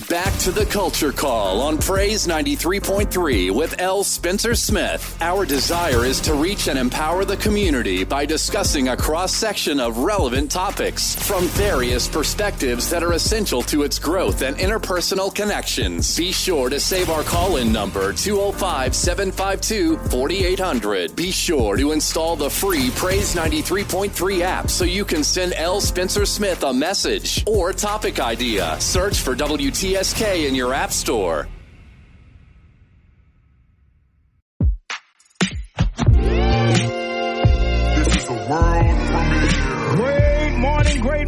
Back to the Culture Call on Praise 93.3 with L. Spencer Smith. Our desire is to reach and empower the community by discussing a cross-section of relevant topics from various perspectives that are essential to its growth and interpersonal connections. Be sure to save our call-in number, 205-752-4800. Be sure to install the free Praise 93.3 app so you can send L. Spencer Smith a message or topic idea. Search for WTSK in your app store. This is a world premiere. Great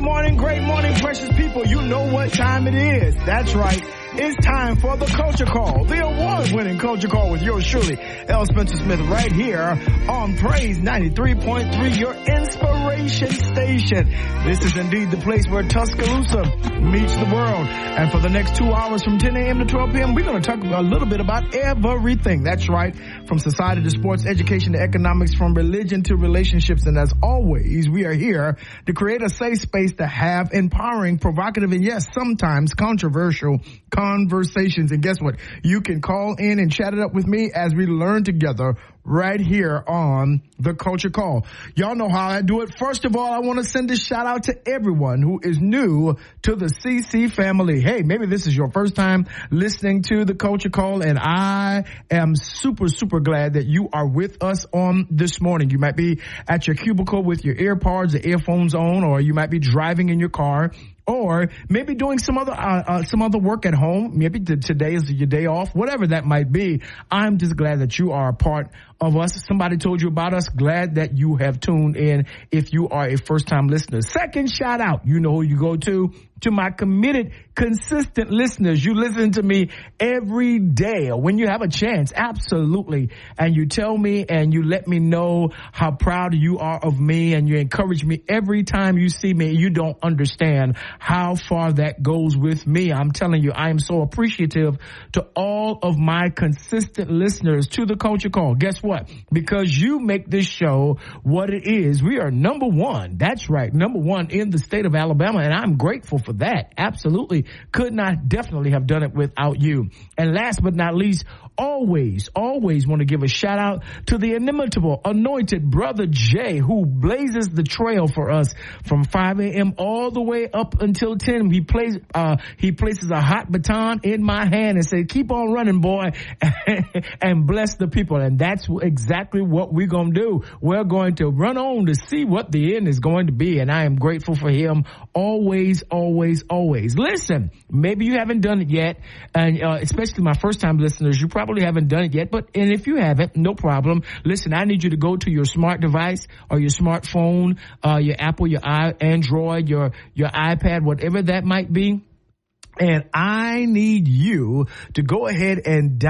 morning, precious people. You know what time it is. That's right. It's time for the Culture Call, the award-winning Culture Call with yours truly, L. Spencer Smith, right here on Praise 93.3, your inspiration station. This is indeed the place where Tuscaloosa meets the world. And for the next 2 hours from 10 a.m. to 12 p.m., we're going to talk a little bit about everything. That's right. From society to sports, education to economics, from religion to relationships. And as always, we are here to create a safe space to have empowering, provocative, and yes, sometimes controversial conversations. And guess what? You can call in and chat it up with me as we learn together right here on the Culture Call. Y'all know how I do it. First of all, I want to send a shout out to everyone who is new to the CC family. Hey, maybe this is your first time listening to the Culture Call, and I am super glad that you are with us on this morning. You might be at your cubicle with your earpods or earphones on, or you might be driving in your car, or maybe doing some other work at home. Maybe today is your day off, whatever that might be. I'm just glad that you are a part of us. Somebody told you about us. Glad that you have tuned in if you are a first-time listener. Second shout out, you know who you go to my committed, consistent listeners. You listen to me every day when you have a chance. Absolutely. And you tell me and you let me know how proud you are of me, and you encourage me every time you see me. You don't understand how far that goes with me. I'm telling you, I am so appreciative to all of my consistent listeners to the Culture Call. Guess what? Because you make this show what it is. We are number one. That's right. Number one in the state of Alabama. And I'm grateful for that. Absolutely. Could not definitely have done it without you. And last but not least, always want to give a shout out to the inimitable, anointed Brother Jay, who blazes the trail for us from 5 a.m. all the way up until 10. He places a hot baton in my hand and says, keep on running, boy, and bless the people. And that's exactly what we're going to do. We're going to run on to see what the end is going to be. And I am grateful for him always. Listen, maybe you haven't done it yet. And especially my first time listeners, you probably haven't done it yet, and if you haven't, no problem. Listen, I need you to go to your smart device or your smartphone, your Apple, your Android, your iPad, whatever that might be. And I need you to go ahead and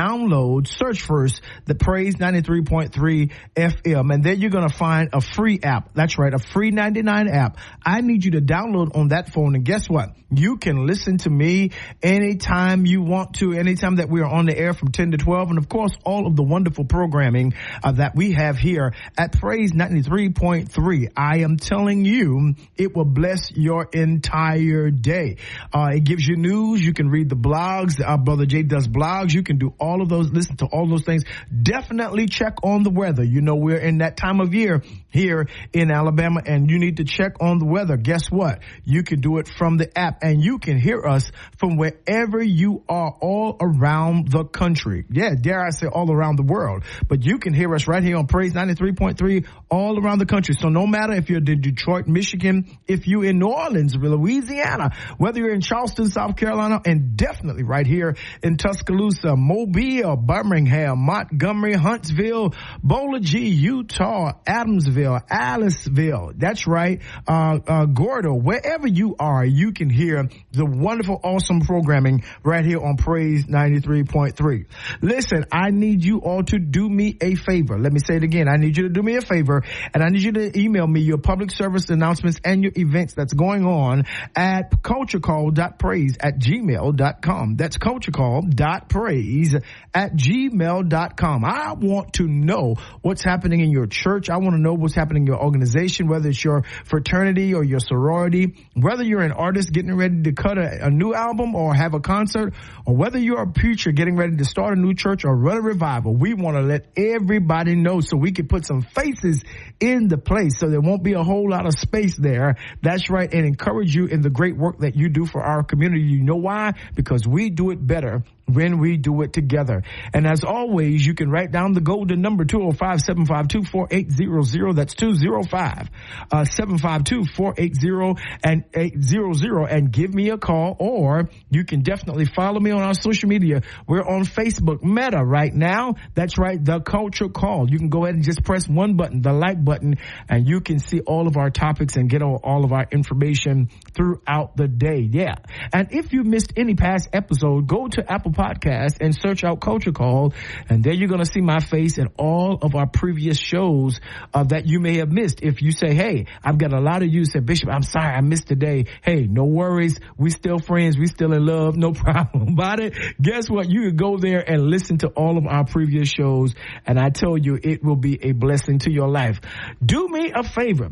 search first the Praise 93.3 FM. And then you're going to find a free app. That's right, a free 99 app. I need you to download on that phone. And guess what? You can listen to me anytime you want to, anytime that we are on the air from 10 to 12. And of course, all of the wonderful programming that we have here at Praise 93.3. I am telling you, it will bless your entire day. It gives you news. You can read the blogs. Brother Jay does blogs. You can do all of those, listen to all those things. Definitely check on the weather. You know, we're in that time of year here in Alabama, and you need to check on the weather. Guess what? You can do it from the app, and you can hear us from wherever you are all around the country. Yeah, dare I say all around the world. But you can hear us right here on Praise 93.3 all around the country. So no matter if you're in Detroit, Michigan, if you're in New Orleans, Louisiana, whether you're in Charleston, South Carolina, and definitely right here in Tuscaloosa, Mobile, Birmingham, Montgomery, Huntsville, Bowler G, Utah, Adamsville, Aliceville. That's right. Gordo, wherever you are, you can hear the wonderful, awesome programming right here on Praise 93.3. Listen, I need you all to do me a favor. Let me say it again. I need you to do me a favor, and I need you to email me your public service announcements and your events that's going on at culturecall.praise@gmail.com. That's culturecall.praise@gmail.com. I want to know what's happening in your church. I want to know what's what's happening in your organization, whether it's your fraternity or your sorority, whether you're an artist getting ready to cut a new album or have a concert, or whether you're a preacher getting ready to start a new church or run a revival. We want to let everybody know so we can put some faces in the place so there won't be a whole lot of space there. That's right. And encourage you in the great work that you do for our community. You know why? Because we do it better when we do it together. And as always, you can write down the golden number 205-752-4800. That's 205-752-480 and give me a call, or you can definitely follow me on our social media. We're on Facebook, Meta right now. That's right, The Culture Call. You can go ahead and just press one button, the like button, and you can see all of our topics and get all of our information throughout the day. Yeah. And if you missed any past episode, go to Apple Podcast and search out Culture Call, and there you're going to see my face and all of our previous shows that you may have missed. If you say, hey, I've got a lot of you said, Bishop, I'm sorry I missed today. Hey, no worries. We still friends. We still in love. No problem about it. Guess what? You can go there and listen to all of our previous shows, and I tell you, it will be a blessing to your life. Do me a favor.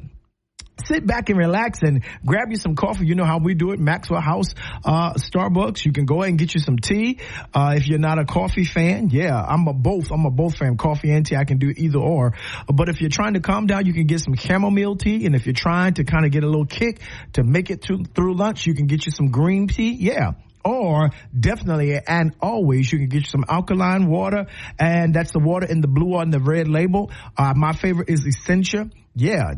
Sit back and relax and grab you some coffee. You know how we do it. Maxwell House, Starbucks. You can go ahead and get you some tea. If you're not a coffee fan, yeah, I'm a both fan. Coffee and tea. I can do either or. But if you're trying to calm down, you can get some chamomile tea. And if you're trying to kind of get a little kick to make it through lunch, you can get you some green tea. Yeah. Or definitely and always you can get you some alkaline water, and that's the water in the blue on the red label. My favorite is Essentia. Yeah,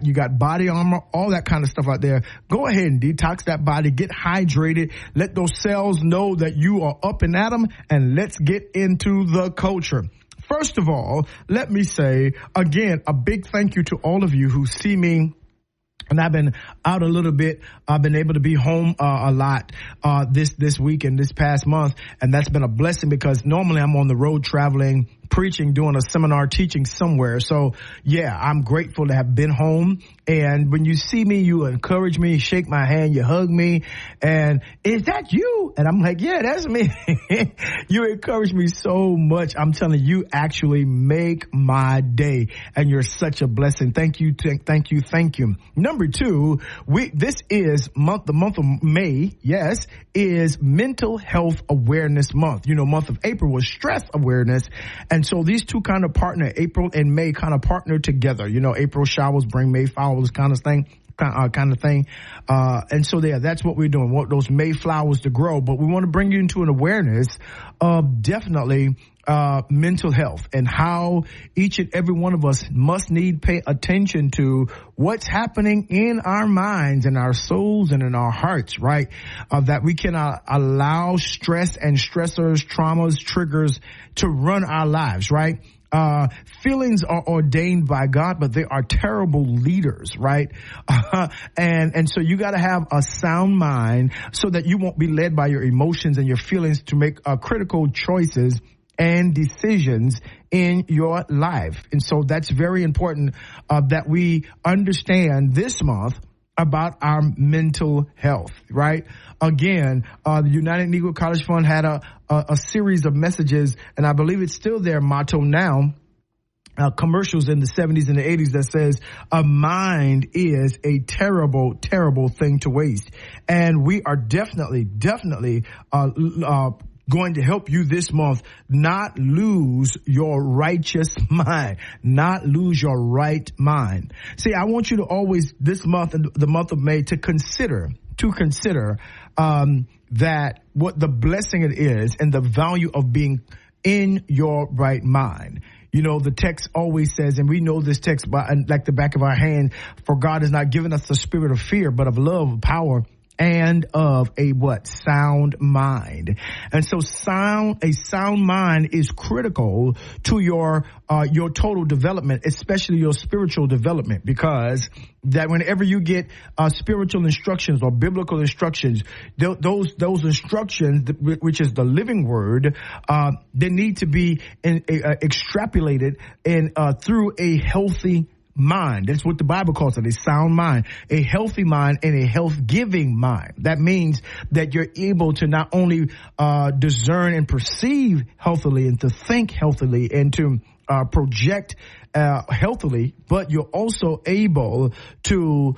you got body armor, all that kind of stuff out there. Go ahead and detox that body, get hydrated, let those cells know that you are up and at them, and let's get into the culture. First of all, let me say again a big thank you to all of you who see me. And I've been out a little bit. I've been able to be home a lot this week and this past month, and that's been a blessing because normally I'm on the road traveling, preaching, doing a seminar, teaching somewhere. So yeah, I'm grateful to have been home. And when you see me, you encourage me, shake my hand, you hug me, and is that you? And I'm like, yeah, that's me. You encourage me so much. I'm telling you, actually make my day, and you're such a blessing. Thank you. Thank you. Number two, this is the month of May. Yes, is Mental Health Awareness Month. You know, month of April was stress awareness. And so these two kind of partner, April and May kind of partner together. You know, April showers bring May flowers kind of thing. And so that's what we're doing. Want those May flowers to grow, but we want to bring you into an awareness of definitely mental health and how each and every one of us must pay attention to what's happening in our minds and our souls and in our hearts, right? That we cannot allow stress and stressors, traumas, triggers to run our lives, right? Feelings are ordained by God, but they are terrible leaders, right? And so you got to have a sound mind so that you won't be led by your emotions and your feelings to make critical choices and decisions in your life. And so that's very important that we understand this month about our mental health, right? Again, the United Negro College Fund had a series of messages, and I believe it's still their motto now, commercials in the 70s and the 80s that says a mind is a terrible, terrible thing to waste. And we are definitely going to help you this month not lose your righteous mind, not lose your right mind. See, I want you to always this month, the month of May, to consider that what the blessing it is and the value of being in your right mind. You know, the text always says, and we know this text by like the back of our hand, for God has not given us the spirit of fear, but of love, of power, and of a sound mind. And so a sound mind is critical to your total development, especially your spiritual development, because that whenever you get spiritual instructions or biblical instructions, those instructions, which is the living word, they need to be extrapolated through a healthy mind. That's what the Bible calls it, a sound mind, a healthy mind, and a health-giving mind. That means that you're able to not only discern and perceive healthily and to think healthily and to project healthily, but you're also able to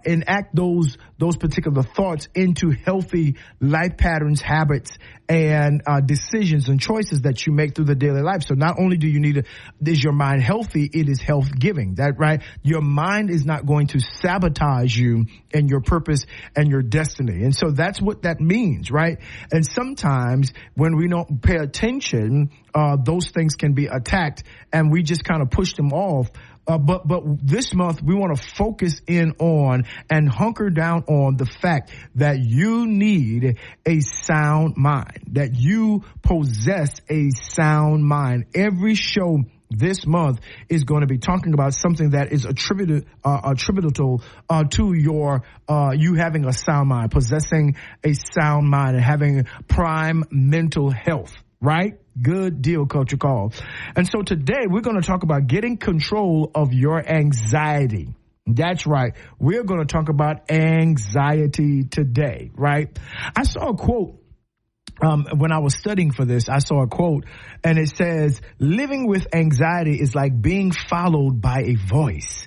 enact those particular thoughts into healthy life patterns, habits, and decisions and choices that you make through the daily life. So not only do you need is your mind healthy, it is health giving. That right? Your mind is not going to sabotage you and your purpose and your destiny. And so that's what that means, right? And sometimes when we don't pay attention, those things can be attacked and we just kind of push them off. But this month we want to focus in on and hunker down on the fact that you need a sound mind, that you possess a sound mind. Every show this month is going to be talking about something that is attributable to your you having a sound mind, possessing a sound mind, and having prime mental health. Right? Good deal, Culture Call. And so today we're going to talk about getting control of your anxiety. That's right. We're going to talk about anxiety today, right? I saw a quote when I was studying for this. I saw a quote and it says, living with anxiety is like being followed by a voice.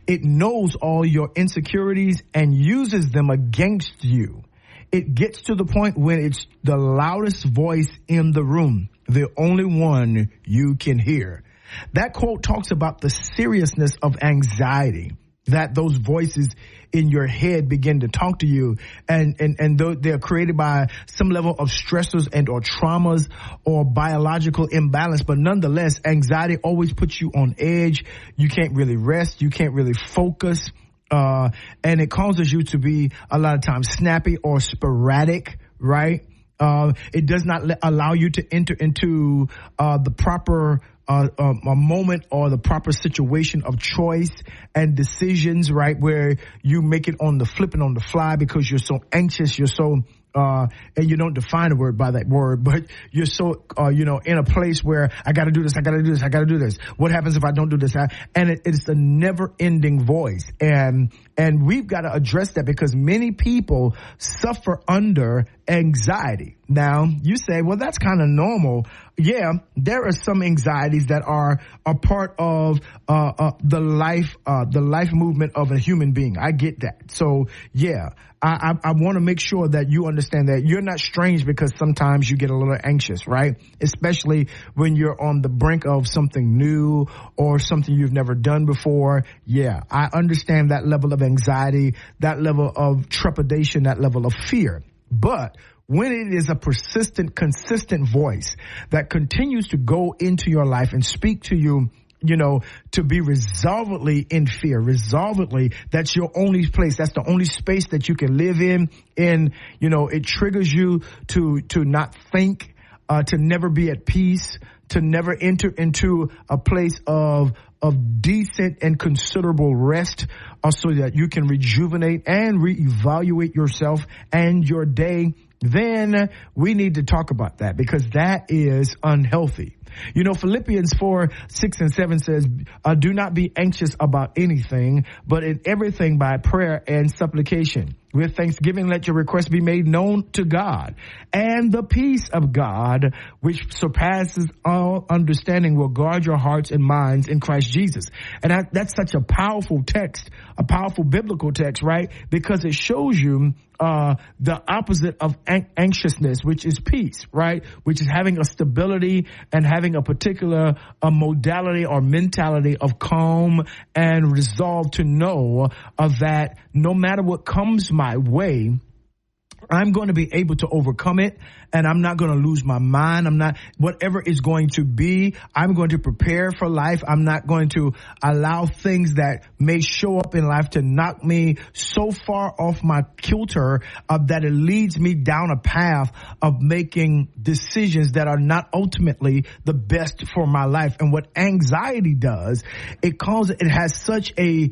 It knows all your insecurities and uses them against you. It gets to the point when it's the loudest voice in the room, the only one you can hear. That quote talks about the seriousness of anxiety, that those voices in your head begin to talk to you, and they're created by some level of stressors and or traumas or biological imbalance. But nonetheless, anxiety always puts you on edge. You can't really rest. You can't really focus. And it causes you to be a lot of times snappy or sporadic, right? It does not allow you to enter into the proper a moment or the proper situation of choice and decisions, right? Where you make it on the flip and on the fly because you're so anxious, you're so and you don't define a word by that word, but you're so, in a place where I got to do this, I got to do this, I got to do this. What happens if I don't do this? And it's a never ending voice. And we've got to address that because many people suffer under anxiety. Now you say, well, that's kind of normal. Yeah, there are some anxieties that are a part of the life movement of a human being. I get that. So yeah, I want to make sure that you understand that you're not strange because sometimes you get a little anxious, right? Especially when you're on the brink of something new or something you've never done before. Yeah, I understand that level of anxiety, that level of trepidation, that level of fear. But when it is a persistent, consistent voice that continues to go into your life and speak to you, to be resolvedly in fear, resolvedly, that's your only place. That's the only space that you can live in. And, it triggers you to not think, to never be at peace, to never enter into a place of decent and considerable rest, so that you can rejuvenate and reevaluate yourself and your day. Then we need to talk about that because that is unhealthy. Philippians 4:6-7 says, do not be anxious about anything, but in everything by prayer and supplication. With thanksgiving, let your requests be made known to God. And the peace of God, which surpasses all understanding, will guard your hearts and minds in Christ Jesus. And that's such a powerful text, a powerful biblical text, right? Because it shows you the opposite of anxiousness, which is peace, right? Which is having a stability and having a particular modality or mentality of calm and resolve to know that no matter what comes my way, I'm going to be able to overcome it, and I'm not going to lose my mind. Whatever is going to be, I'm going to prepare for life. I'm not going to allow things that may show up in life to knock me so far off my kilter that it leads me down a path of making decisions that are not ultimately the best for my life. And what anxiety does, it has such a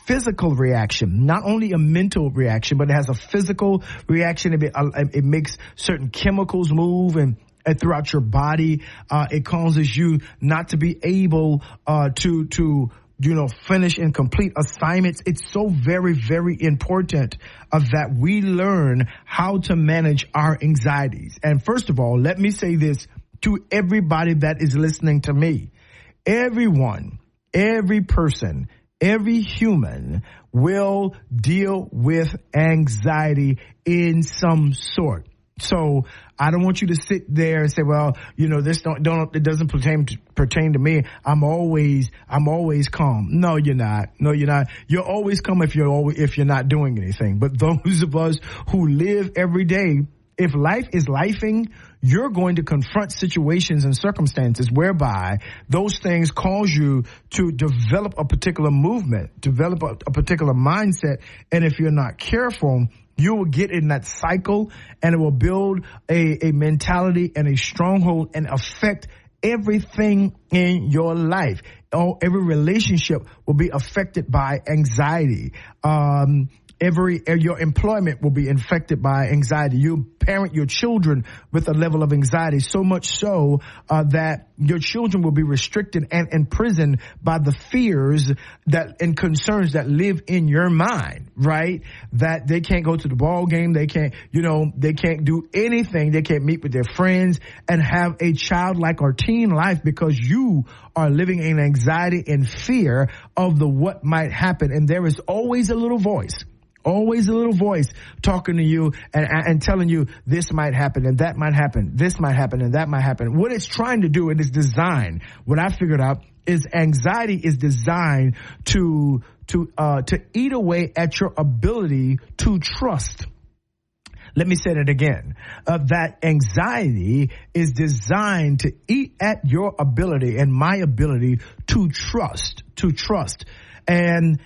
physical reaction, not only a mental reaction, but it has a physical reaction. It makes certain chemicals move and throughout your body. It causes you not to be able to finish and complete assignments. It's so very, very important that we learn how to manage our anxieties. And first of all, let me say this to everybody that is listening to me. everyone, every person, every human will deal with anxiety in some sort. So I don't want you to sit there and say, well, this it doesn't pertain to me. I'm always calm. No, you're not. You're always calm if you're not doing anything. But those of us who live every day, if life is lifing, you're going to confront situations and circumstances whereby those things cause you to develop a particular movement, develop a particular mindset. And if you're not careful, you will get in that cycle, and it will build a mentality and a stronghold and affect everything in your life. Every relationship will be affected by anxiety. Your employment will be infected by anxiety. You parent your children with a level of anxiety, so much so that your children will be restricted and imprisoned by the fears and concerns that live in your mind, right? That they can't go to the ball game, they can't do anything, they can't meet with their friends and have a childlike or teen life because you are living in anxiety and fear of what might happen. And there is always a little voice talking to you and telling you this might happen and that might happen, this might happen and that might happen. What it's trying to do, and it's designed, what I figured out is anxiety is designed to eat away at your ability to trust. Let me say that again. That anxiety is designed to eat at your ability and my ability to trust. And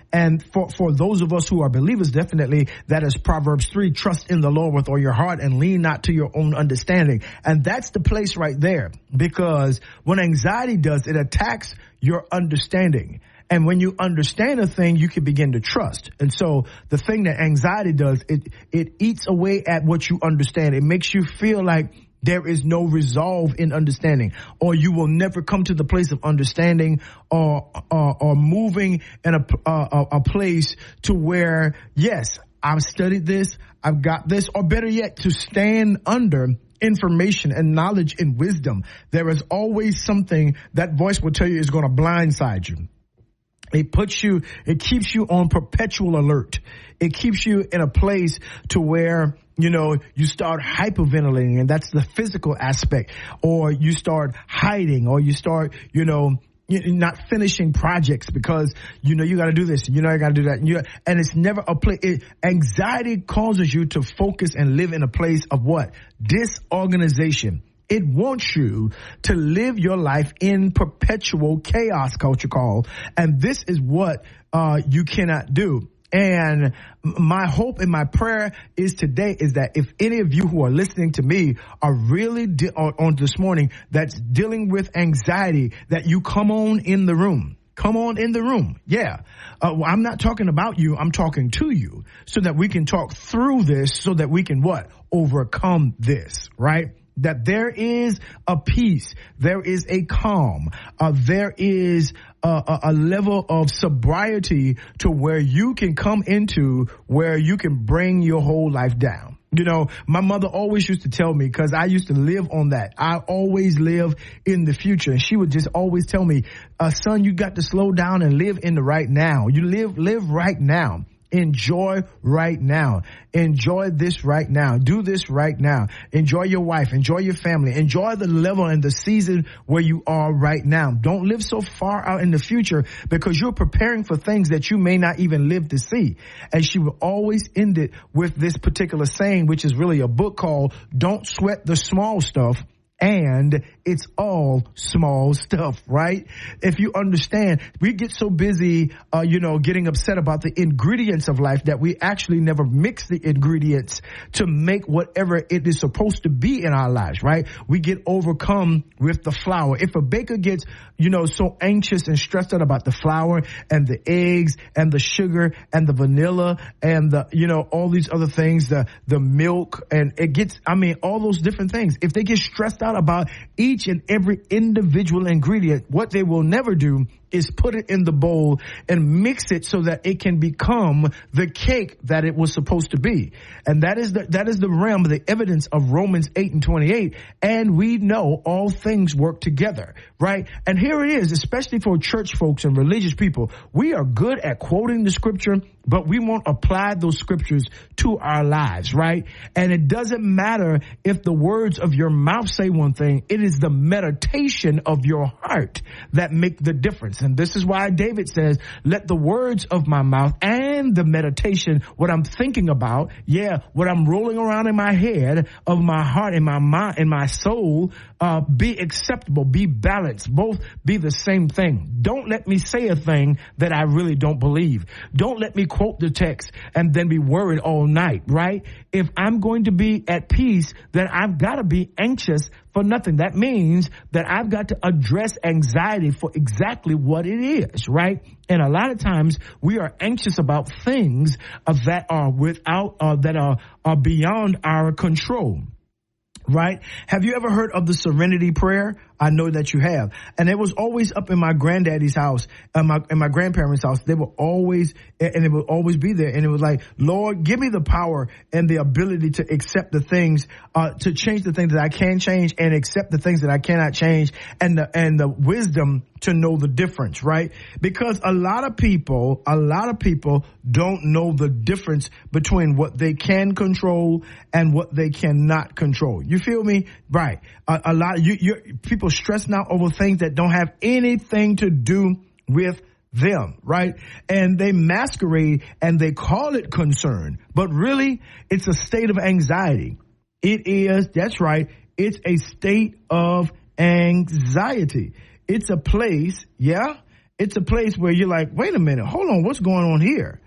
for those of us who are believers, definitely that is Proverbs 3, trust in the Lord with all your heart and lean not to your own understanding. And that's the place right there, because when anxiety does, it attacks your understanding. And when you understand a thing, you can begin to trust. And so the thing that anxiety does, it eats away at what you understand. It makes you feel like there is no resolve in understanding, or you will never come to the place of understanding or moving in a place to where, yes, I've studied this, I've got this, or better yet, to stand under information and knowledge and wisdom. There is always something that voice will tell you is going to blindside you. It keeps you on perpetual alert. It keeps you in a place to where, you start hyperventilating, and that's the physical aspect, or you start hiding, or you start, not finishing projects because, you got to do this, you got to do that. And it's never a place. Anxiety causes you to focus and live in a place of what? Disorganization. It wants you to live your life in perpetual chaos, culture call. And this is what you cannot do. And my hope and my prayer is today is that if any of you who are listening to me are really on this morning that's dealing with anxiety, that you come on in the room. Come on in the room. Yeah. I'm not talking about you. I'm talking to you so that we can talk through this so that we can what? Overcome this, right? That there is a peace, there is a calm, there is a level of sobriety to where you can come into where you can bring your whole life down. My mother always used to tell me, because I used to live on that. I always live in the future. And she would just always tell me, son, you got to slow down and live in the right now. You live right now. Enjoy right now. Enjoy this right now. Do this right now. Enjoy your wife. Enjoy your family. Enjoy the level and the season where you are right now. Don't live so far out in the future because you're preparing for things that you may not even live to see. And she would always end it with this particular saying, which is really a book called Don't Sweat the Small Stuff. And it's all small stuff, right? If you understand, we get so busy, getting upset about the ingredients of life that we actually never mix the ingredients to make whatever it is supposed to be in our lives, right? We get overcome with the flour. If a baker gets, so anxious and stressed out about the flour and the eggs and the sugar and the vanilla and all these other things, the milk, and it gets, all those different things. If they get stressed out out about each and every individual ingredient. What they will never do is put it in the bowl and mix it so that it can become the cake that it was supposed to be. And that is the realm of the evidence of Romans 8:28. And we know all things work together, right? And here it is, especially for church folks and religious people. We are good at quoting the scripture, but we won't apply those scriptures to our lives, right? And it doesn't matter if the words of your mouth say one thing. It is the meditation of your heart that make the difference. And this is why David says, let the words of my mouth and the meditation, what I'm thinking about, what I'm rolling around in my head, of my heart, in my mind, in my soul, be acceptable, be balanced, both be the same thing. Don't let me say a thing that I really don't believe. Don't let me quote the text and then be worried all night, right? If I'm going to be at peace, then I've got to be anxious for nothing. That means that I've got to address anxiety for exactly what it is, right? And a lot of times we are anxious about things that are beyond our control. Right? Have you ever heard of the serenity prayer? I know that you have. And it was always up in my granddaddy's house, in my grandparents' house. They were always, and it would always be there. And it was like, Lord, give me the power and the ability to accept the things, to change the things that I can change and accept the things that I cannot change, and the wisdom to know the difference, right? Because a lot of people don't know the difference between what they can control and what they cannot control. You feel me? Right. A lot of people stressing out over things that don't have anything to do with them, right? And they masquerade and they call it concern, but really it's a state of anxiety. It is, that's right. It's a state of anxiety. It's a place, it's a place where you're like, wait a minute, hold on, what's going on here?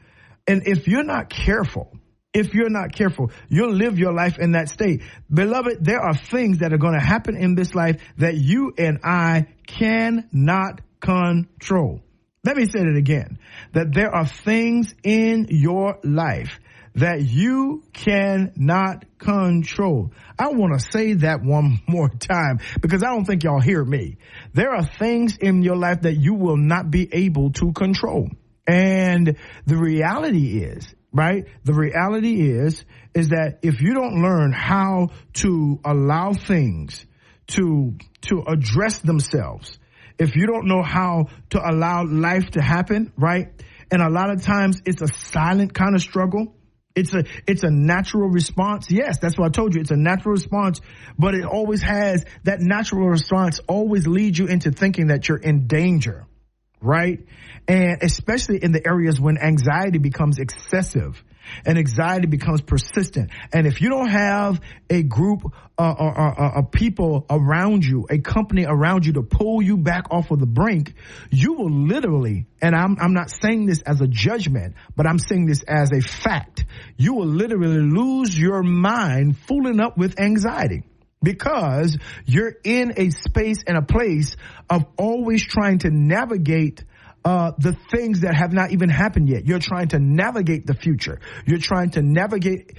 And if you're not careful, you'll live your life in that state. Beloved, there are things that are going to happen in this life that you and I cannot control. Let me say it again, that there are things in your life that you cannot control. I want to say that one more time because I don't think y'all hear me. There are things in your life that you will not be able to control. And the reality is, right? The reality is that if you don't learn how to allow things to address themselves, if you don't know how to allow life to happen, right? And a lot of times it's a silent kind of struggle. It's a natural response. Yes, that's what I told you. It's a natural response, but it always has that natural response always leads you into thinking that you're in danger, right? And especially in the areas when anxiety becomes excessive and anxiety becomes persistent. And if you don't have a group of people around you, a company around you to pull you back off of the brink, you will literally, and I'm not saying this as a judgment, but I'm saying this as a fact, you will literally lose your mind fooling up with anxiety. Because you're in a space and a place of always trying to navigate the things that have not even happened yet. You're trying to navigate the future. You're trying to navigate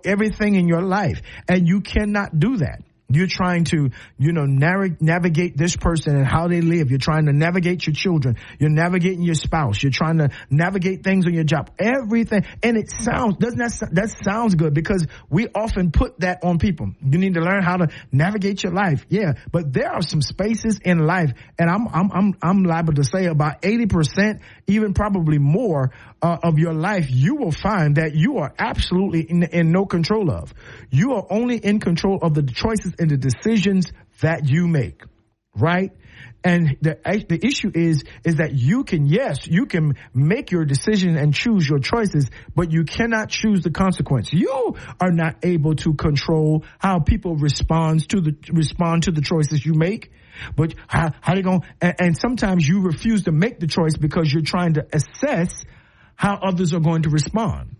everything in your life, and you cannot do that. You're trying to, navigate this person and how they live. You're trying to navigate your children. You're navigating your spouse. You're trying to navigate things on your job. Everything. And it sounds, that sounds good because we often put that on people. You need to learn how to navigate your life. Yeah. But there are some spaces in life, and I'm liable to say about 80%, even probably more, of your life, you will find that you are absolutely in no control of. You are only in control of the choices and the decisions that you make, right? And the issue is that you can make your decision and choose your choices, but you cannot choose the consequence. You are not able to control how people respond to the choices you make. But how they going? And sometimes you refuse to make the choice because you're trying to assess how others are going to respond.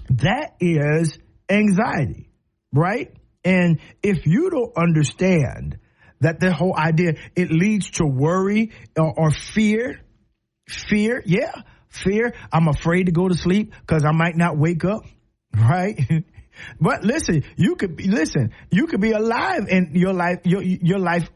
That is anxiety, right? And if you don't understand that the whole idea, it leads to worry or fear. Fear. I'm afraid to go to sleep because I might not wake up, right? But listen, you could be alive and your life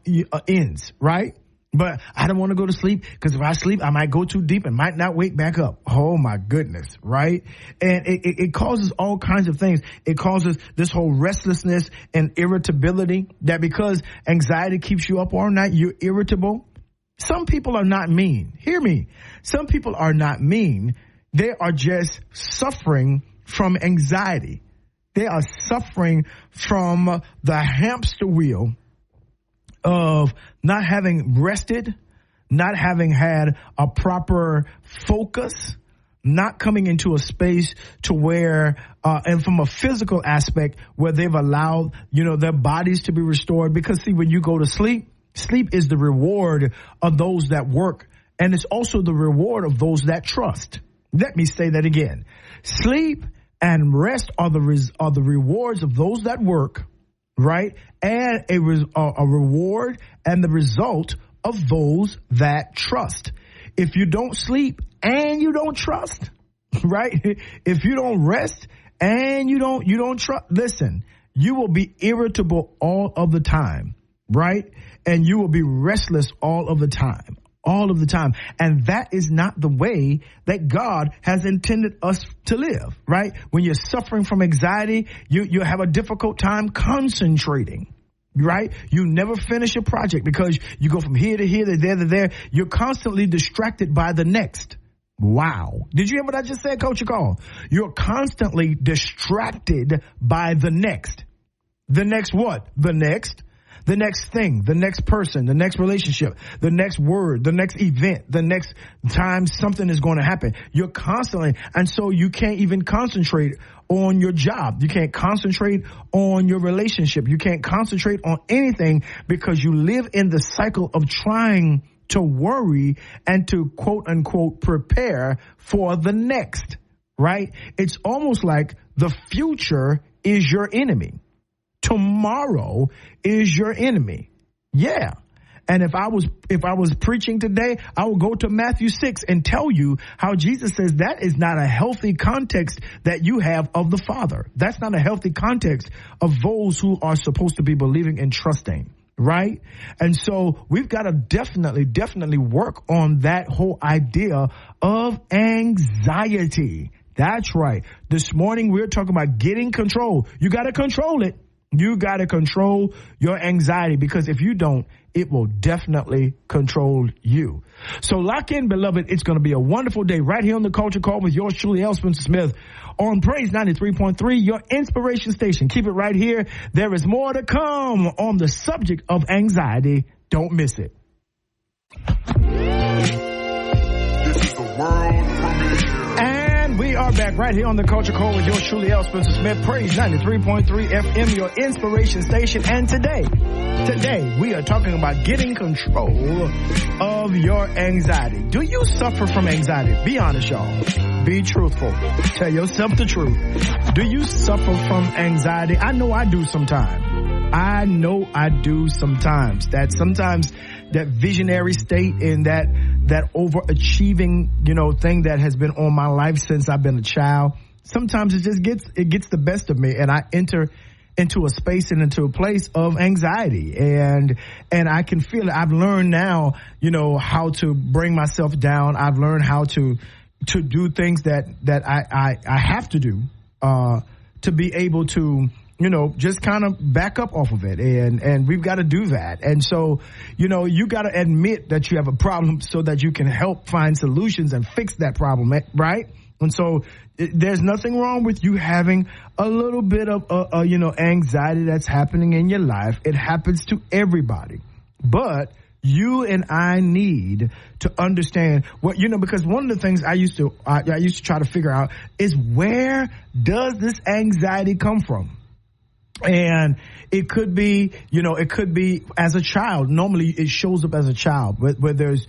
ends, right? But I don't want to go to sleep because if I sleep, I might go too deep and might not wake back up. Oh my goodness, right? And it causes all kinds of things. It causes this whole restlessness and irritability, that because anxiety keeps you up all night, you're irritable. Some people are not mean. Hear me. Some people are not mean. They are just suffering from anxiety. They are suffering from the hamster wheel of not having rested, not having had a proper focus, not coming into a space to where, and from a physical aspect where they've allowed, their bodies to be restored. Because see, when you go to sleep, sleep is the reward of those that work. And it's also the reward of those that trust. Let me say that again. Sleep and rest are the rewards of those that work, right? And a reward and the result of those that trust. If you don't sleep and you don't trust, right? If you don't rest and you don't trust, listen, you will be irritable all of the time, right? And you will be restless all of the time. All of the time. And that is not the way that God has intended us to live, right? When you're suffering from anxiety, you have a difficult time concentrating, right? You never finish a project because you go from here to here to there to there. You're constantly distracted by the next. Wow. Did you hear what I just said, Coach Call? You're constantly distracted by the next. The next what? The next thing, the next person, the next relationship, the next word, the next event, the next time something is going to happen. You're constantly, and so you can't even concentrate on your job. You can't concentrate on your relationship. You can't concentrate on anything because you live in the cycle of trying to worry and to quote unquote prepare for the next, right? It's almost like the future is your enemy. Tomorrow is your enemy. Yeah. And if I was preaching today, I would go to Matthew 6 and tell you how Jesus says that is not a healthy context that you have of the Father. That's not a healthy context of those who are supposed to be believing and trusting. Right? And so we've got to definitely work on that whole idea of anxiety. That's right. This morning we're talking about getting control. You got to control it. You got to control your anxiety, because if you don't, it will definitely control you. So lock in, beloved. It's going to be a wonderful day right here on the Culture Call with yours truly, L. Spencer Smith, on Praise 93.3, your inspiration station. Keep it right here. There is more to come on the subject of anxiety. Don't miss it. This is the world premiere. And we are back right here on the Culture Call with yours truly, L. Spencer Smith, Praise 93.3 FM, your inspiration station. And today we are talking about getting control of your anxiety. Do you suffer from anxiety? Be honest, y'all. Be truthful. Tell yourself the truth. Do you suffer from anxiety? I know I do sometimes. That visionary state and that overachieving, thing that has been on my life since I've been a child. Sometimes it just gets the best of me, and I enter into a space and into a place of anxiety, and I can feel it. I've learned now, how to bring myself down. I've learned how to do things that I have to do, to be able to, just kind of back up off of it. And we've got to do that. And so, you got to admit that you have a problem so that you can help find solutions and fix that problem, right? And so there's nothing wrong with you having a little bit of, anxiety that's happening in your life. It happens to everybody. But you and I need to understand what, because one of the things I used to try to figure out is, where does this anxiety come from? And it could be as a child. Normally it shows up as a child, where there's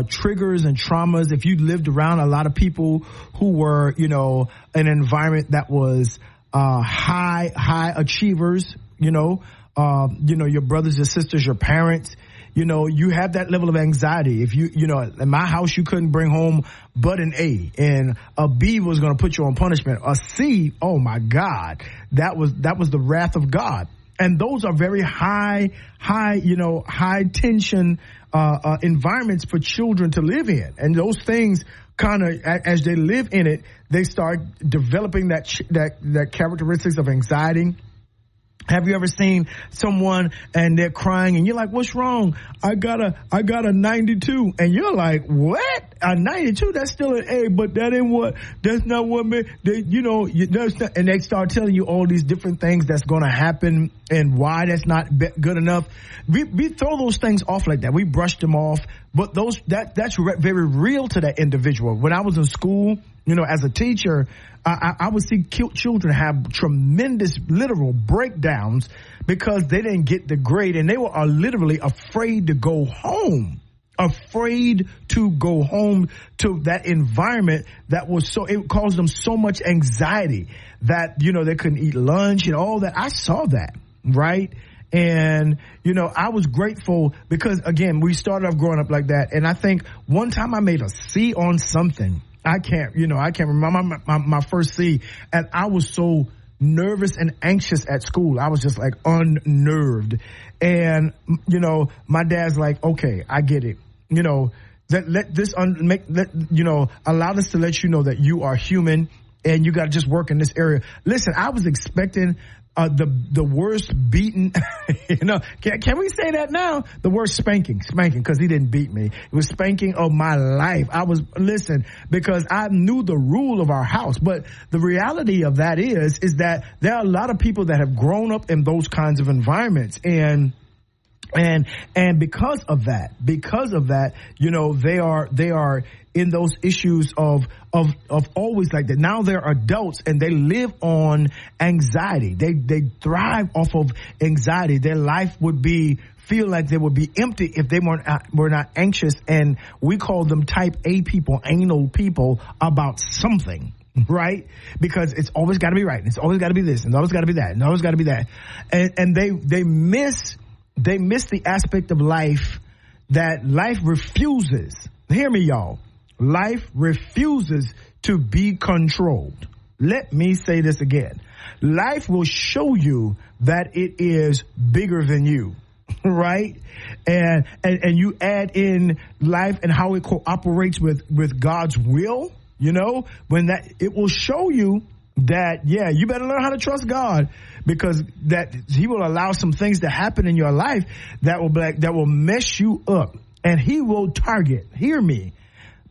triggers and traumas. If you lived around a lot of people who were, an environment that was high achievers, your brothers, your sisters, your parents, you have that level of anxiety. If in my house, you couldn't bring home but an A, and a B was going to put you on punishment. A C, oh my God, that was the wrath of God. And those are very high tension environments for children to live in. And those things kind of, as they live in it, they start developing that characteristics of anxiety. Have you ever seen someone and they're crying and you're like, what's wrong? I got a 92. And you're like, what? A 92? That's still an A, but that's not what and they start telling you all these different things that's going to happen and why that's not good enough. We throw those things off like that. We brush them off, but that's very real to that individual. When I was in school, as a teacher, I would see children have tremendous literal breakdowns because they didn't get the grade, and they are literally afraid to go home. Afraid to go home to that environment it caused them so much anxiety that, they couldn't eat lunch and all that. I saw that, right? And, I was grateful because, again, we started off growing up like that. And I think one time I made a C on something. I can't remember my first C, and I was so nervous and anxious at school. I was just like unnerved. And, my dad's like, okay, I get it. Allow us to let you know that you are human and you got to just work in this area. Listen, I was expecting the worst beating, can we say that now? The worst spanking, because he didn't beat me. It was spanking of my life. Because I knew the rule of our house. But the reality of that is that there are a lot of people that have grown up in those kinds of environments. And because of that, they are in those issues of always like that. Now they're adults and they live on anxiety. They thrive off of anxiety. Their life would feel like they would be empty if they were not anxious. And we call them type A people, anal people, about something. Right? Because it's always got to be right. It's always got to be this, and always got to be that, and always got to be that. And they miss the aspect of life that life refuses. Hear me, y'all. Life refuses to be controlled. Let me say this again. Life will show you that it is bigger than you, right? And you add in life and how it cooperates with God's will, it will show you that, you better learn how to trust God, because that he will allow some things to happen in your life that will mess you up, and he will target, hear me,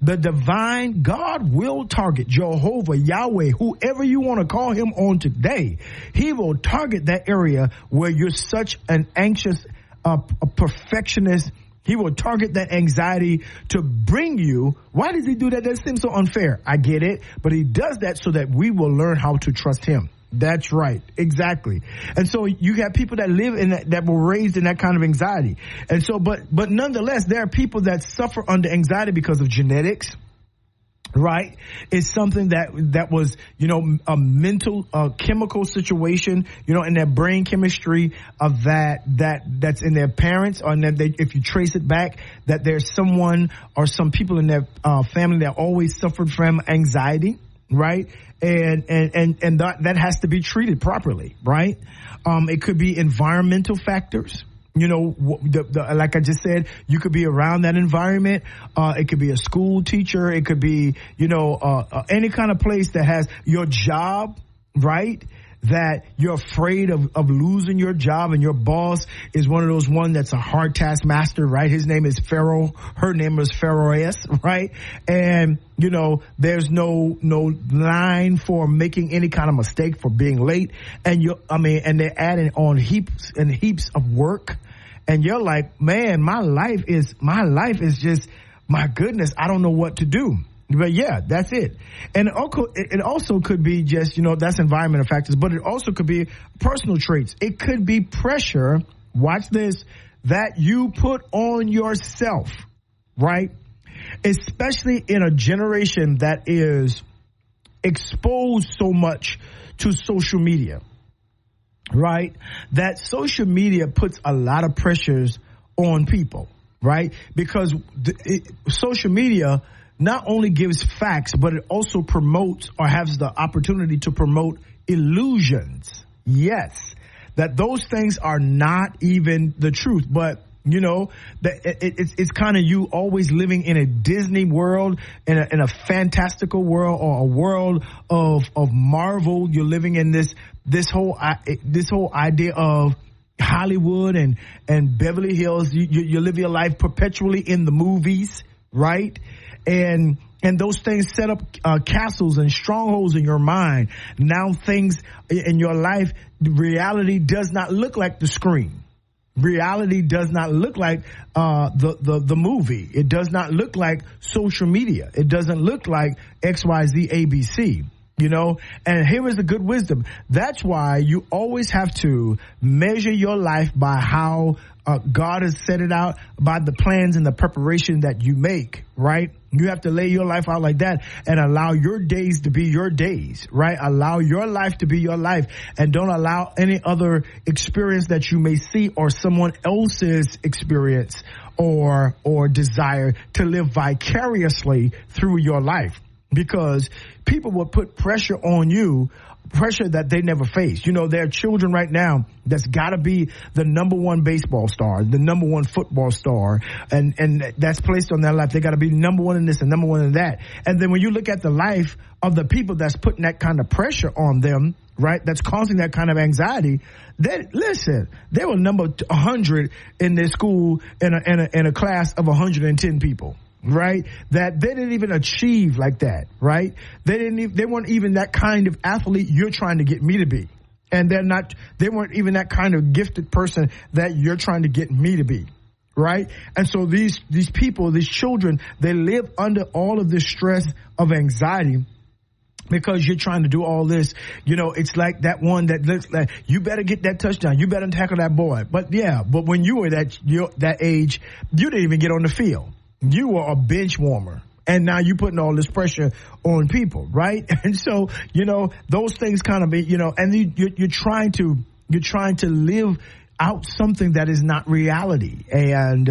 the divine God will target Jehovah, Yahweh, whoever you want to call him on today. He will target that area where you're such an anxious, a perfectionist. He will target that anxiety to bring you. Why does he do that? That seems so unfair. I get it. But he does that so that we will learn how to trust him. That's right. Exactly. And so you have people that live in that were raised in that kind of anxiety. And so, but nonetheless, there are people that suffer under anxiety because of genetics. Right? It's something that was, a mental, chemical situation, in their brain chemistry of that's in their parents, or if you trace it back, that there's someone or some people in their family that always suffered from anxiety. Right? And that has to be treated properly. Right? It could be environmental factors. Like I just said, you could be around that environment. It could be a school teacher. It could be, any kind of place that has your job, right? That you're afraid of losing your job, and your boss is one of those that's a hard taskmaster, right? His name is Pharaoh. Her name is Pharaohess, right? And, there's no line for making any kind of mistake, for being late. And and they're adding on heaps and heaps of work. And you're like, man, my life is just, my goodness, I don't know what to do. But that's it. And it also could be just, that's environmental factors, but it also could be personal traits. It could be pressure, watch this, that you put on yourself, right? Especially in a generation that is exposed so much to social media. Right? That social media puts a lot of pressures on people, right? Because social media not only gives facts, but it also promotes or has the opportunity to promote illusions. Yes, that those things are not even the truth, but you know, that it's kind of you always living in a Disney world, in a fantastical world, or a world of Marvel. You're living in this whole idea of Hollywood and Beverly Hills. You live your life perpetually in the movies, right? And those things set up castles and strongholds in your mind. Now things in your life, reality does not look like the screen. Reality does not look like the movie. It does not look like social media. It doesn't look like XYZ ABC. You know, and here is a good wisdom. That's why you always have to measure your life by how God has set it out, by the plans and the preparation that you make, right? You have to lay your life out like that and allow your days to be your days, right? Allow your life to be your life, and don't allow any other experience that you may see or someone else's experience or desire to live vicariously through your life. Because people will put pressure on you, pressure that they never faced. You know, there are children right now that's got to be the number one baseball star, the number one football star, and that's placed on their life. They got to be number one in this and number one in that. And then when you look at the life of the people that's putting that kind of pressure on them, right, that's causing that kind of anxiety, they were number 100 in their school in a class of 110 people. Right, that they didn't even achieve like that. Right, they weren't even that kind of athlete you're trying to get me to be, and they weren't even that kind of gifted person that you're trying to get me to be. Right, and so these people, these children, they live under all of this stress of anxiety. Because you're trying to do all this, you know, it's like that one that looks like you better get that touchdown, you better tackle that boy. But when you were that age, you didn't even get on the field. You were a bench warmer, and now you're putting all this pressure on people, right? And so, you know, those things kind of be, you know, and you're trying to live out something that is not reality. And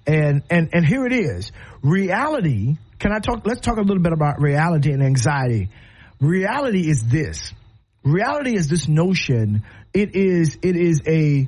here it is. Reality. Let's talk a little bit about reality and anxiety. Reality is this. Reality is this notion. It is a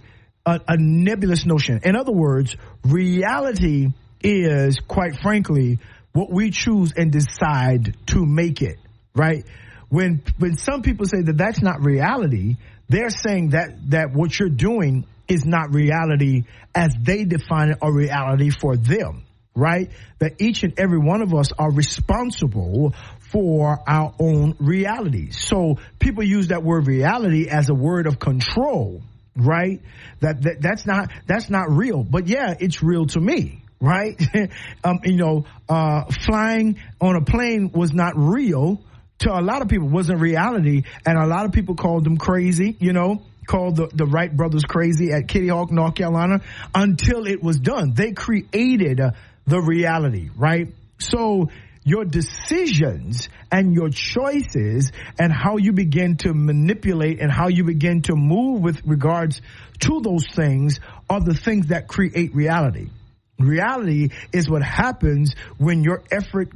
nebulous notion. In other words, reality is, quite frankly, what we choose and decide to make it, right? When some people say that that's not reality, they're saying that what you're doing is not reality as they define it, or reality for them, right? That each and every one of us are responsible for our own reality. So people use that word reality as a word of control, right? That's not real, but yeah, it's real to me. Right? Flying on a plane was not real to a lot of people, wasn't reality. And a lot of people called them crazy, called the Wright brothers crazy at Kitty Hawk, North Carolina, until it was done. They created the reality, right? So your decisions and your choices and how you begin to manipulate and how you begin to move with regards to those things are the things that create reality. Reality is what happens when your effort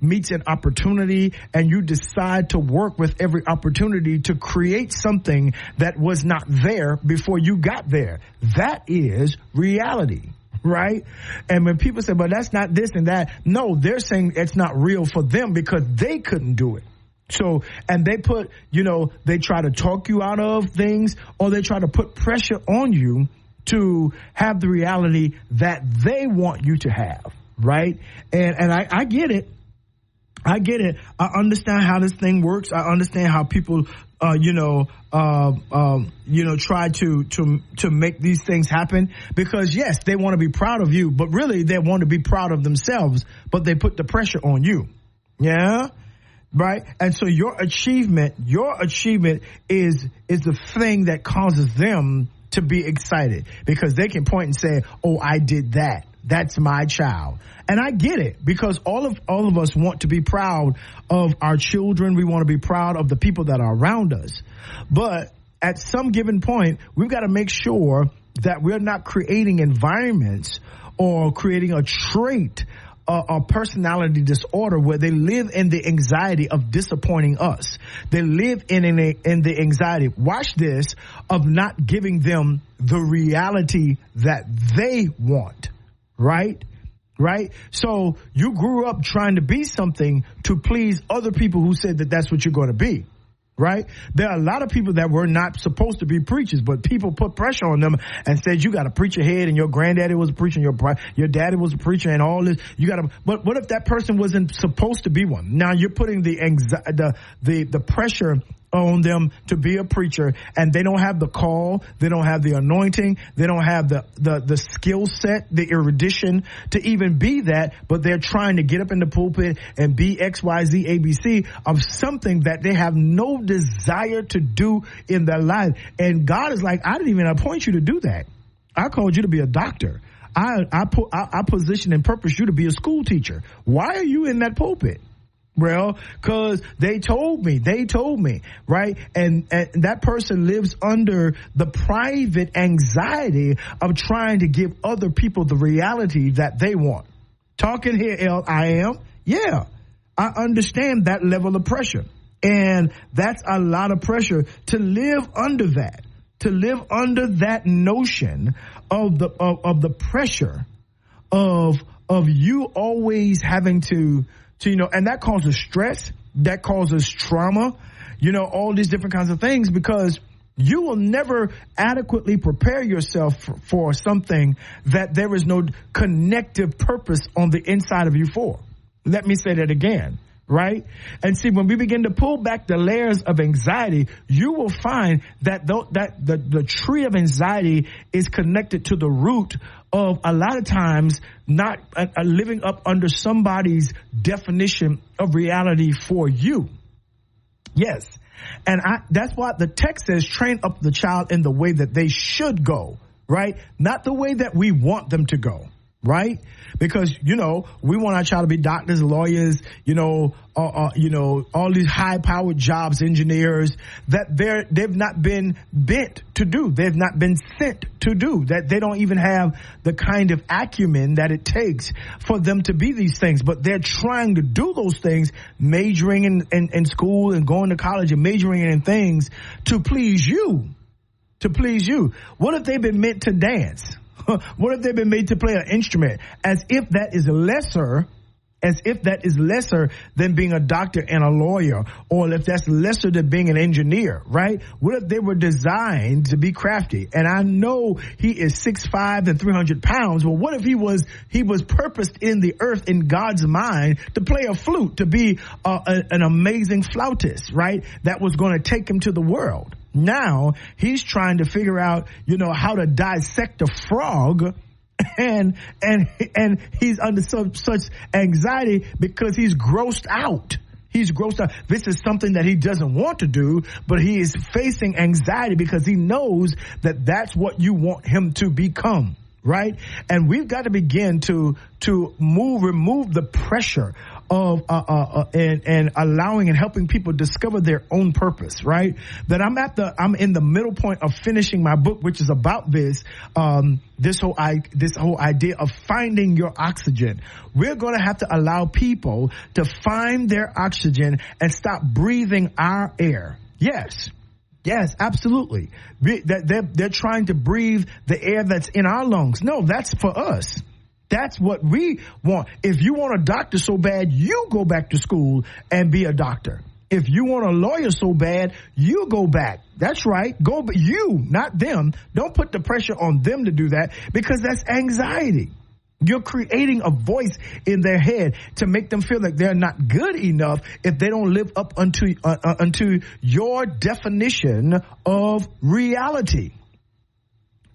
meets an opportunity and you decide to work with every opportunity to create something that was not there before you got there. That is reality, right? And when people say, but that's not this and that, no, they're saying it's not real for them because they couldn't do it. So, and they put, they try to talk you out of things, or they try to put pressure on you to have the reality that they want you to have, right? And I get it. I get it. I understand how this thing works. I understand how people, try to make these things happen, because yes, they want to be proud of you, but really they want to be proud of themselves, but they put the pressure on you. Yeah. Right. And so your achievement is the thing that causes them to be excited, because they can point and say, oh, I did that. That's my child. And I get it, because all of us want to be proud of our children. We want to be proud of the people that are around us. But at some given point, we've got to make sure that we're not creating environments or creating a trait, a personality disorder where they live in the anxiety of disappointing us. They live in the anxiety, watch this, of not giving them the reality that they want, right? Right? So you grew up trying to be something to please other people who said that that's what you're going to be. Right? There are a lot of people that were not supposed to be preachers, but people put pressure on them and said, you got to preach your head, and your granddaddy was a preacher, and your daddy was a preacher, and all this. You got to, but what if that person wasn't supposed to be one? Now you're putting the pressure on them to be a preacher, and they don't have the call, they don't have the anointing, they don't have the skill set, the erudition to even be that, but they're trying to get up in the pulpit and be X, Y, Z, ABC of something that they have no desire to do in their life. And God is like, I didn't even appoint you to do that. I called you to be a doctor. I positioned and purposed you to be a school teacher. Why are you in that pulpit? Well, cause they told me, right? And that person lives under the private anxiety of trying to give other people the reality that they want. Talking here, I am. Yeah, I understand that level of pressure. And that's a lot of pressure to live under that notion of the pressure of you always having to, and that causes stress, that causes trauma, all these different kinds of things, because you will never adequately prepare yourself for something that there is no connective purpose on the inside of you for. Let me say that again, right? And see, when we begin to pull back the layers of anxiety, you will find that the tree of anxiety is connected to the root of a lot of times not living up under somebody's definition of reality for you. Yes. And that's why the text says, train up the child in the way that they should go, right? Not the way that we want them to go, right? Because, we want our child to be doctors, lawyers, all these high-powered jobs, engineers that they've not been bent to do. They've not been sent to do. That they don't even have the kind of acumen that it takes for them to be these things. But they're trying to do those things, majoring in school and going to college and majoring in things to please you. To please you. What if they've been meant to dance? What if they've been made to play an instrument? As if that is lesser than being a doctor and a lawyer, or if that's lesser than being an engineer, right? What if they were designed to be crafty? And I know he is 6'5" and 300 pounds. Well, what if he was purposed in the earth in God's mind to play a flute, to be an amazing flautist, right? That was going to take him to the world. Now he's trying to figure out, how to dissect a frog, and he's under such anxiety because he's grossed out. This is something that he doesn't want to do, but he is facing anxiety because he knows that that's what you want him to become, right? And we've got to begin to remove the pressure of and allowing and helping people discover their own purpose, right? That I'm in the middle point of finishing my book, which is about this whole idea of finding your oxygen. We're going to have to allow people to find their oxygen and stop breathing our air. Yes, absolutely. They're trying to breathe the air that's in our lungs. No, that's for us. That's what we want. If you want a doctor so bad, you go back to school and be a doctor. If you want a lawyer so bad, you go back. That's right. You, not them. Don't put the pressure on them to do that, because that's anxiety. You're creating a voice in their head to make them feel like they're not good enough if they don't live up unto your definition of reality.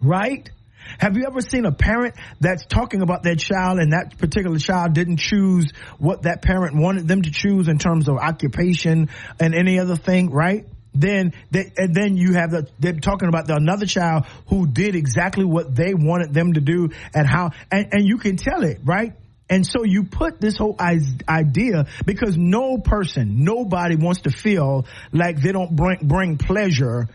Right? Have you ever seen a parent that's talking about their child, and that particular child didn't choose what that parent wanted them to choose in terms of occupation and any other thing, right? Then you have they're talking about another child who did exactly what they wanted them to do, and you can tell it, right? And so you put this whole idea, because nobody wants to feel like they don't bring pleasure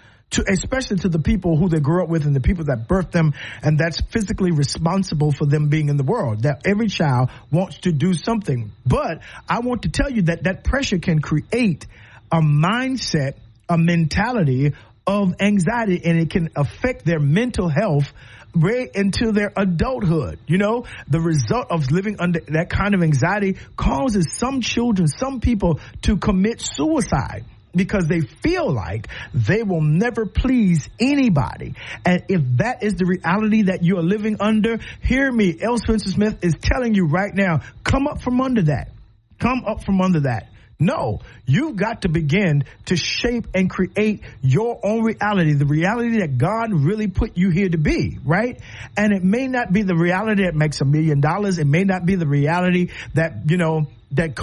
especially to the people who they grew up with and the people that birthed them, and that's physically responsible for them being in the world. That every child wants to do something. But I want to tell you that pressure can create a mindset, a mentality of anxiety, and it can affect their mental health right into their adulthood. You know, the result of living under that kind of anxiety causes some children, some people to commit suicide because they feel like they will never please anybody. And if that is the reality that you are living under, hear me, L. Spencer Smith is telling you right now, come up from under that. Come up from under that. No, you've got to begin to shape and create your own reality, the reality that God really put you here to be, right? And it may not be the reality that makes $1 million. It may not be the reality that, you know, that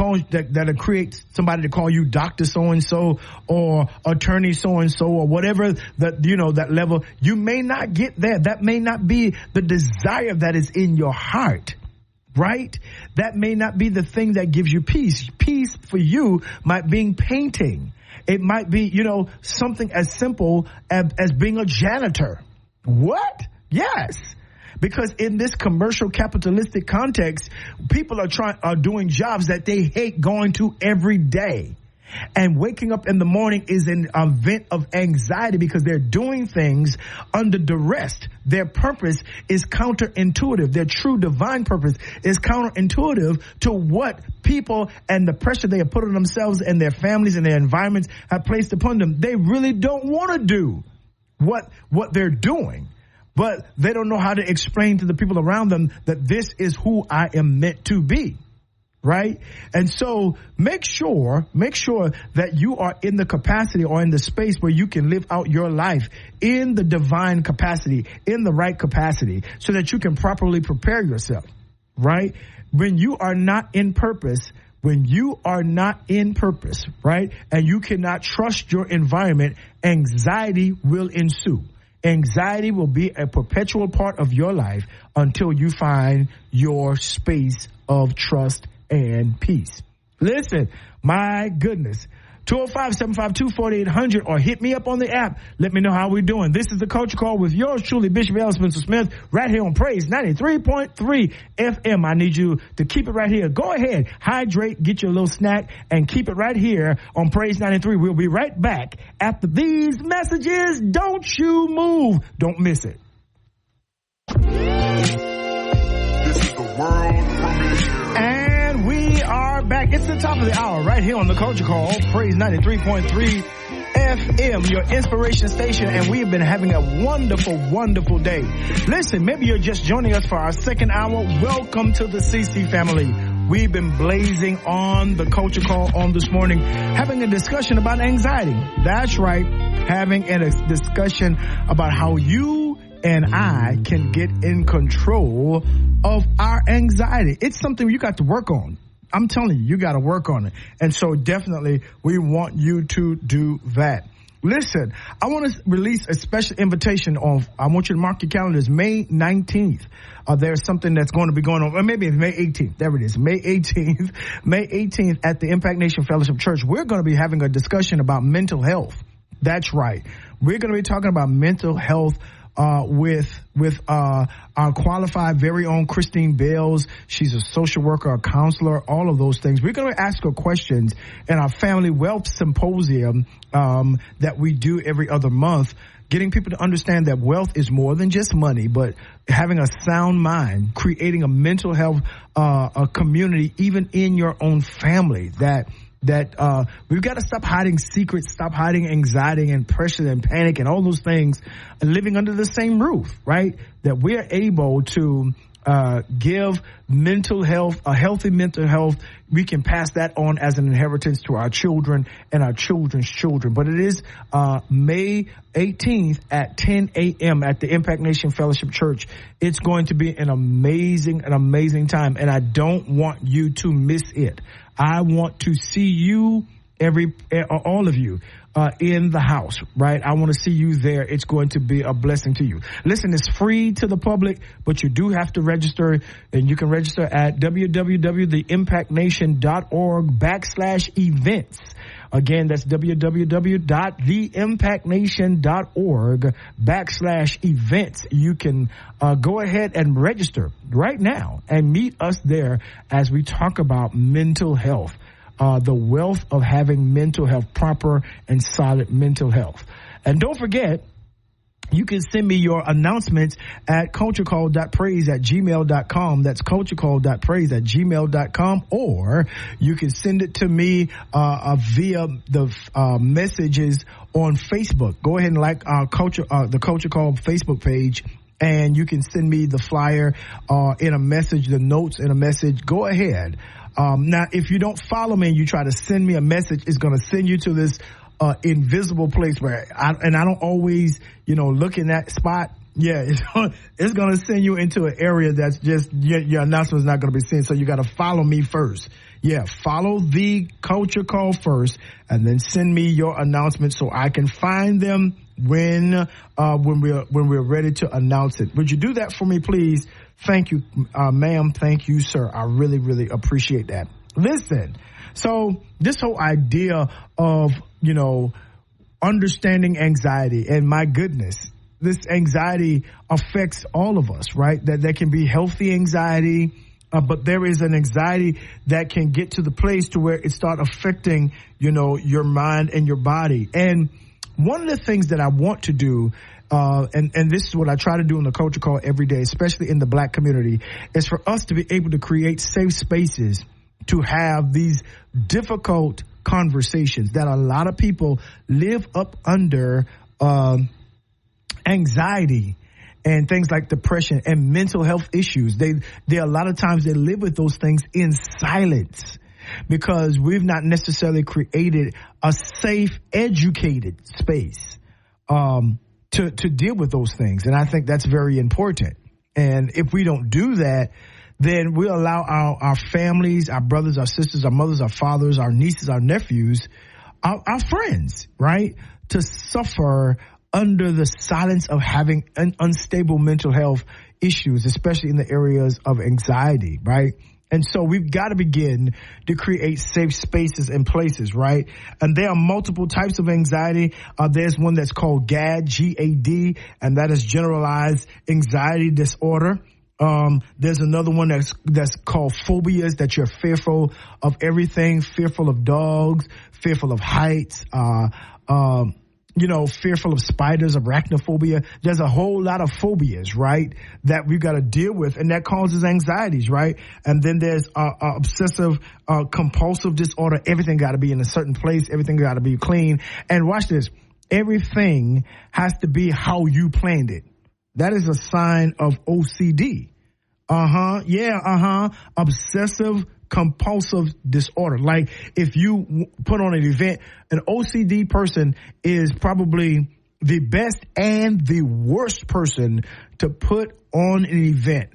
creates somebody to call you Dr. So-and-so or attorney so-and-so or whatever that, you know, that level. You may not get there. That may not be the desire that is in your heart. Right? That may not be the thing that gives you peace. Peace for you might be painting. It might be, you know, something as simple as being a janitor. What? Yes. Because in this commercial capitalistic context, people are doing jobs that they hate going to every day. And waking up in the morning is an event of anxiety because they're doing things under duress. Their purpose is counterintuitive. Their true divine purpose is counterintuitive to what people and the pressure they have put on themselves and their families and their environments have placed upon them. They really don't want to do what they're doing, but they don't know how to explain to the people around them that this is who I am meant to be. Right? And so make sure that you are in the capacity or in the space where you can live out your life in the divine capacity, in the right capacity, so that you can properly prepare yourself. Right? When you are not in purpose, right? And you cannot trust your environment, anxiety will ensue. Anxiety will be a perpetual part of your life until you find your space of trust and peace. Listen, my goodness. 205-752-4800 or hit me up on the app. Let me know how we're doing. This is the Culture Call with yours truly, Bishop L. Spencer Smith, right here on Praise 93.3 FM. I need you to keep it right here. Go ahead, hydrate, get your little snack, and keep it right here on Praise 93. We'll be right back after these messages. Don't you move. Don't miss it. This is the world premiere. And we are back. It's the top of the hour right here on the Culture Call, Praise 93.3 FM, your inspiration station, and we have been having a wonderful, wonderful day. Listen, maybe you're just joining us for our second hour. Welcome to the CC family. We've been blazing on the Culture Call on this morning, having a discussion about anxiety. That's right, having a discussion about how you and I can get in control of our anxiety. It's something you got to work on. I'm telling you, you got to work on it. And so definitely we want you to do that. Listen, I want to release a special invitation I want you to mark your calendars, May 19th. There's something that's going to be going on, or maybe it's May 18th. There it is, May 18th. May 18th at the Impact Nation Fellowship Church. We're going to be having a discussion about mental health. That's right. We're going to be talking about mental health with our qualified very own Christine Bales. She's a social worker, a counselor, all of those things. We're going to ask her questions in our Family Wealth Symposium that we do every other month, getting people to understand that wealth is more than just money, but having a sound mind, creating a mental health a community even in your own family, that we've got to stop hiding secrets, stop hiding anxiety and pressure and panic and all those things, and living under the same roof, right? That we're able to give mental health, a healthy mental health. We can pass that on as an inheritance to our children and our children's children. But it is May 18th at 10 a.m. at the Impact Nation Fellowship Church. It's going to be an amazing time, and I don't want you to miss it. I want to see you all of you in the house, right? I want to see you there. It's going to be a blessing to you. Listen, it's free to the public, but you do have to register, and you can register at www.theimpactnation.org/events. Again, that's www.theimpactnation.org/events. You can go ahead and register right now and meet us there as we talk about mental health. The wealth of having mental health, proper and solid mental health. And don't forget, you can send me your announcements at culturecall.praise@gmail.com. That's culturecall.praise@gmail.com. Or you can send it to me via the messages on Facebook. Go ahead and like the Culture Call Facebook page, and you can send me the flyer in a message, the notes in a message. Go ahead. Now, if you don't follow me and you try to send me a message, it's going to send you to this invisible place where I don't always, look in that spot. Yeah, it's going to send you into an area that's just your announcement is not going to be seen. So you got to follow me first. Yeah, follow the Culture Call first, and then send me your announcements so I can find them when we're ready to announce it. Would you do that for me, please? Thank you, ma'am. Thank you, sir. I really, really appreciate that. Listen, so this whole idea of, understanding anxiety, and my goodness, this anxiety affects all of us, right? That there can be healthy anxiety, but there is an anxiety that can get to the place to where it start affecting, your mind and your body. And one of the things that I want to do, and this is what I try to do in the Culture Call every day, especially in the Black community, is for us to be able to create safe spaces to have these difficult conversations that a lot of people live up under, anxiety and things like depression and mental health issues. They a lot of times they live with those things in silence, because we've not necessarily created a safe, educated space to deal with those things. And I think that's very important. And if we don't do that, then we allow our families, our brothers, our sisters, our mothers, our fathers, our nieces, our nephews, our friends, right, to suffer under the silence of having unstable mental health issues, especially in the areas of anxiety, right? And so we've got to begin to create safe spaces and places, right? And there are multiple types of anxiety. There's one that's called GAD, G-A-D, and that is generalized anxiety disorder. There's another one that's called phobias, that you're fearful of everything, fearful of dogs, fearful of heights, fearful of spiders, arachnophobia. There's a whole lot of phobias, right, that we've got to deal with, and that causes anxieties, right? And then there's obsessive compulsive disorder. Everything got to be in a certain place. Everything got to be clean. And watch this. Everything has to be how you planned it. That is a sign of OCD. Obsessive compulsive disorder. Like if you put on an event, an OCD person is probably the best and the worst person to put on an event,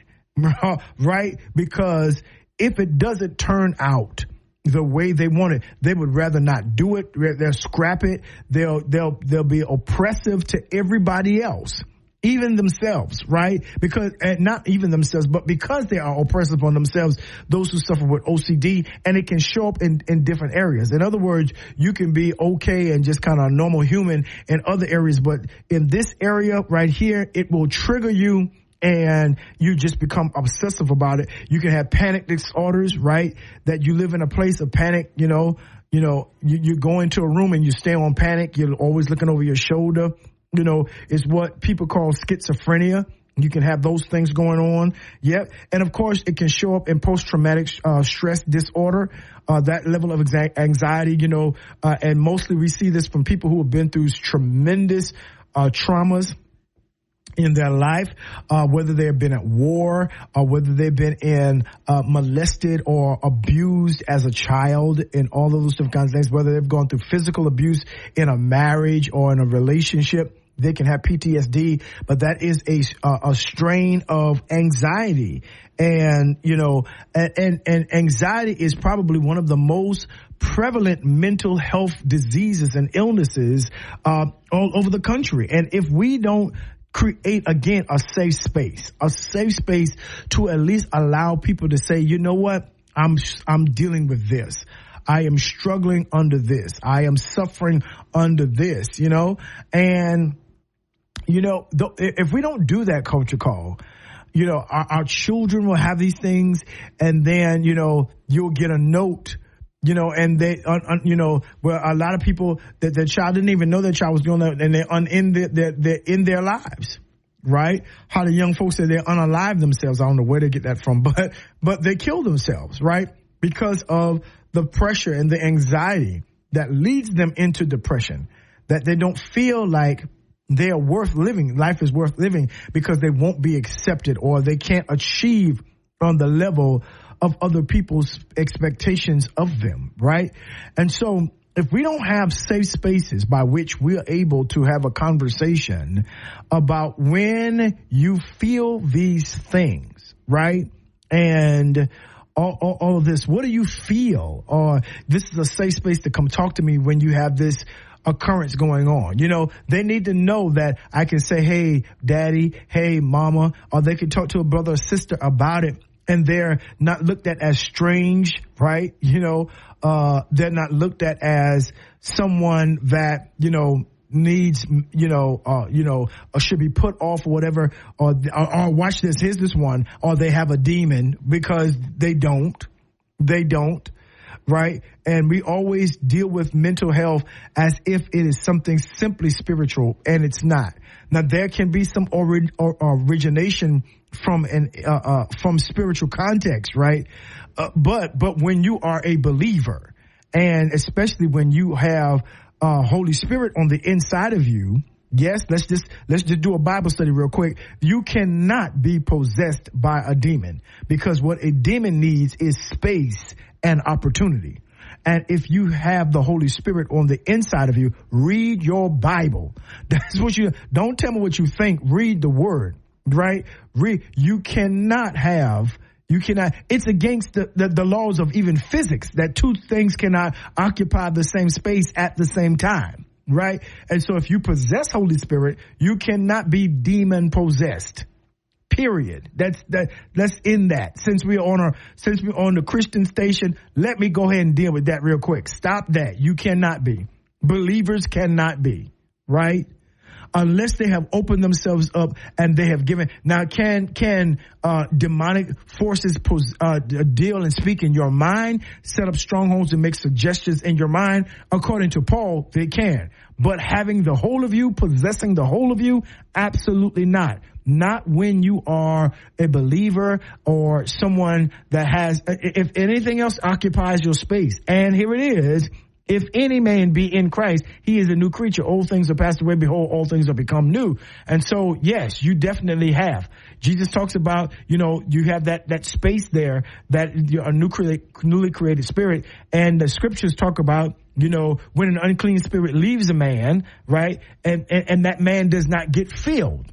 right? Because if it doesn't turn out the way they want it, they would rather not do it. They'll scrap it. They'll be oppressive to everybody else, even themselves, right? Because, and not even themselves, but because they are oppressive on themselves, those who suffer with OCD, and it can show up in different areas. In other words, you can be okay and just kind of a normal human in other areas, but in this area right here, it will trigger you and you just become obsessive about it. You can have panic disorders, right? That you live in a place of panic, you go into a room and you stay on panic. You're always looking over your shoulder. Is what people call schizophrenia. You can have those things going on. Yep. And of course, it can show up in post-traumatic stress disorder, that level of anxiety, and mostly we see this from people who have been through tremendous traumas in their life, whether they've been at war or whether they've been molested or abused as a child and all of those different kinds of things, whether they've gone through physical abuse in a marriage or in a relationship. they can have PTSD, but that is a strain of anxiety. And, you know, and anxiety is probably one of the most prevalent mental health diseases and illnesses all over the country. And if we don't create, again, a safe space to at least allow people to say, you know what, I'm dealing with this. I am struggling under this. I am suffering under this, you know, and, you know, if we don't do that culture call, you know, our children will have these things, and then, you know, you'll get a note, you know, and they, you know, where a lot of people that their child didn't even know their child was doing that, and they're in their lives, right? How the young folks say they unalive themselves. I don't know where they get that from, but they kill themselves, right? Because of the pressure and the anxiety that leads them into depression, that they don't feel like they are worth living. Life is worth living because they won't be accepted, or they can't achieve on the level of other people's expectations of them, right? And so if we don't have safe spaces by which we are able to have a conversation about when you feel these things, right? And all of this, what do you feel? Or this is a safe space to come talk to me when you have this occurrence going on. You know, they need to know that I can say, hey, daddy, hey, mama, or they can talk to a brother or sister about it, and they're not looked at as strange, right? You know, they're not looked at as someone that, you know, needs, or should be put off or whatever, or watch this, here's this one, or they have a demon, because they don't, right? And we always deal with mental health as if it is something simply spiritual, and it's not. Now, there can be some origination from spiritual context, right? But when you are a believer, and especially when you have Holy Spirit on the inside of you, yes, let's just do a Bible study real quick. You cannot be possessed by a demon, because what a demon needs is space and opportunity. And if you have the Holy Spirit on the inside of you, read your Bible. That's what don't tell me what you think. Read the word, right? You cannot, it's against the laws of even physics that two things cannot occupy the same space at the same time, right? And so if you possess Holy Spirit, you cannot be demon possessed. Period. That's in that. Since we're on the Christian station, let me go ahead and deal with that real quick. Stop that. You cannot be. Believers cannot be, right? Unless they have opened themselves up and they have given. Now, can demonic forces deal and speak in your mind, set up strongholds and make suggestions in your mind? According to Paul, they can. But having the whole of you, possessing the whole of you, absolutely not. Not when you are a believer or someone that has, if anything else occupies your space. And here it is. If any man be in Christ, he is a new creature. Old things are passed away. Behold, all things are become new. And so, yes, you definitely have. Jesus talks about, you know, you have that space there, that you're a newly created spirit. And the scriptures talk about, you know, when an unclean spirit leaves a man, right? And that man does not get filled,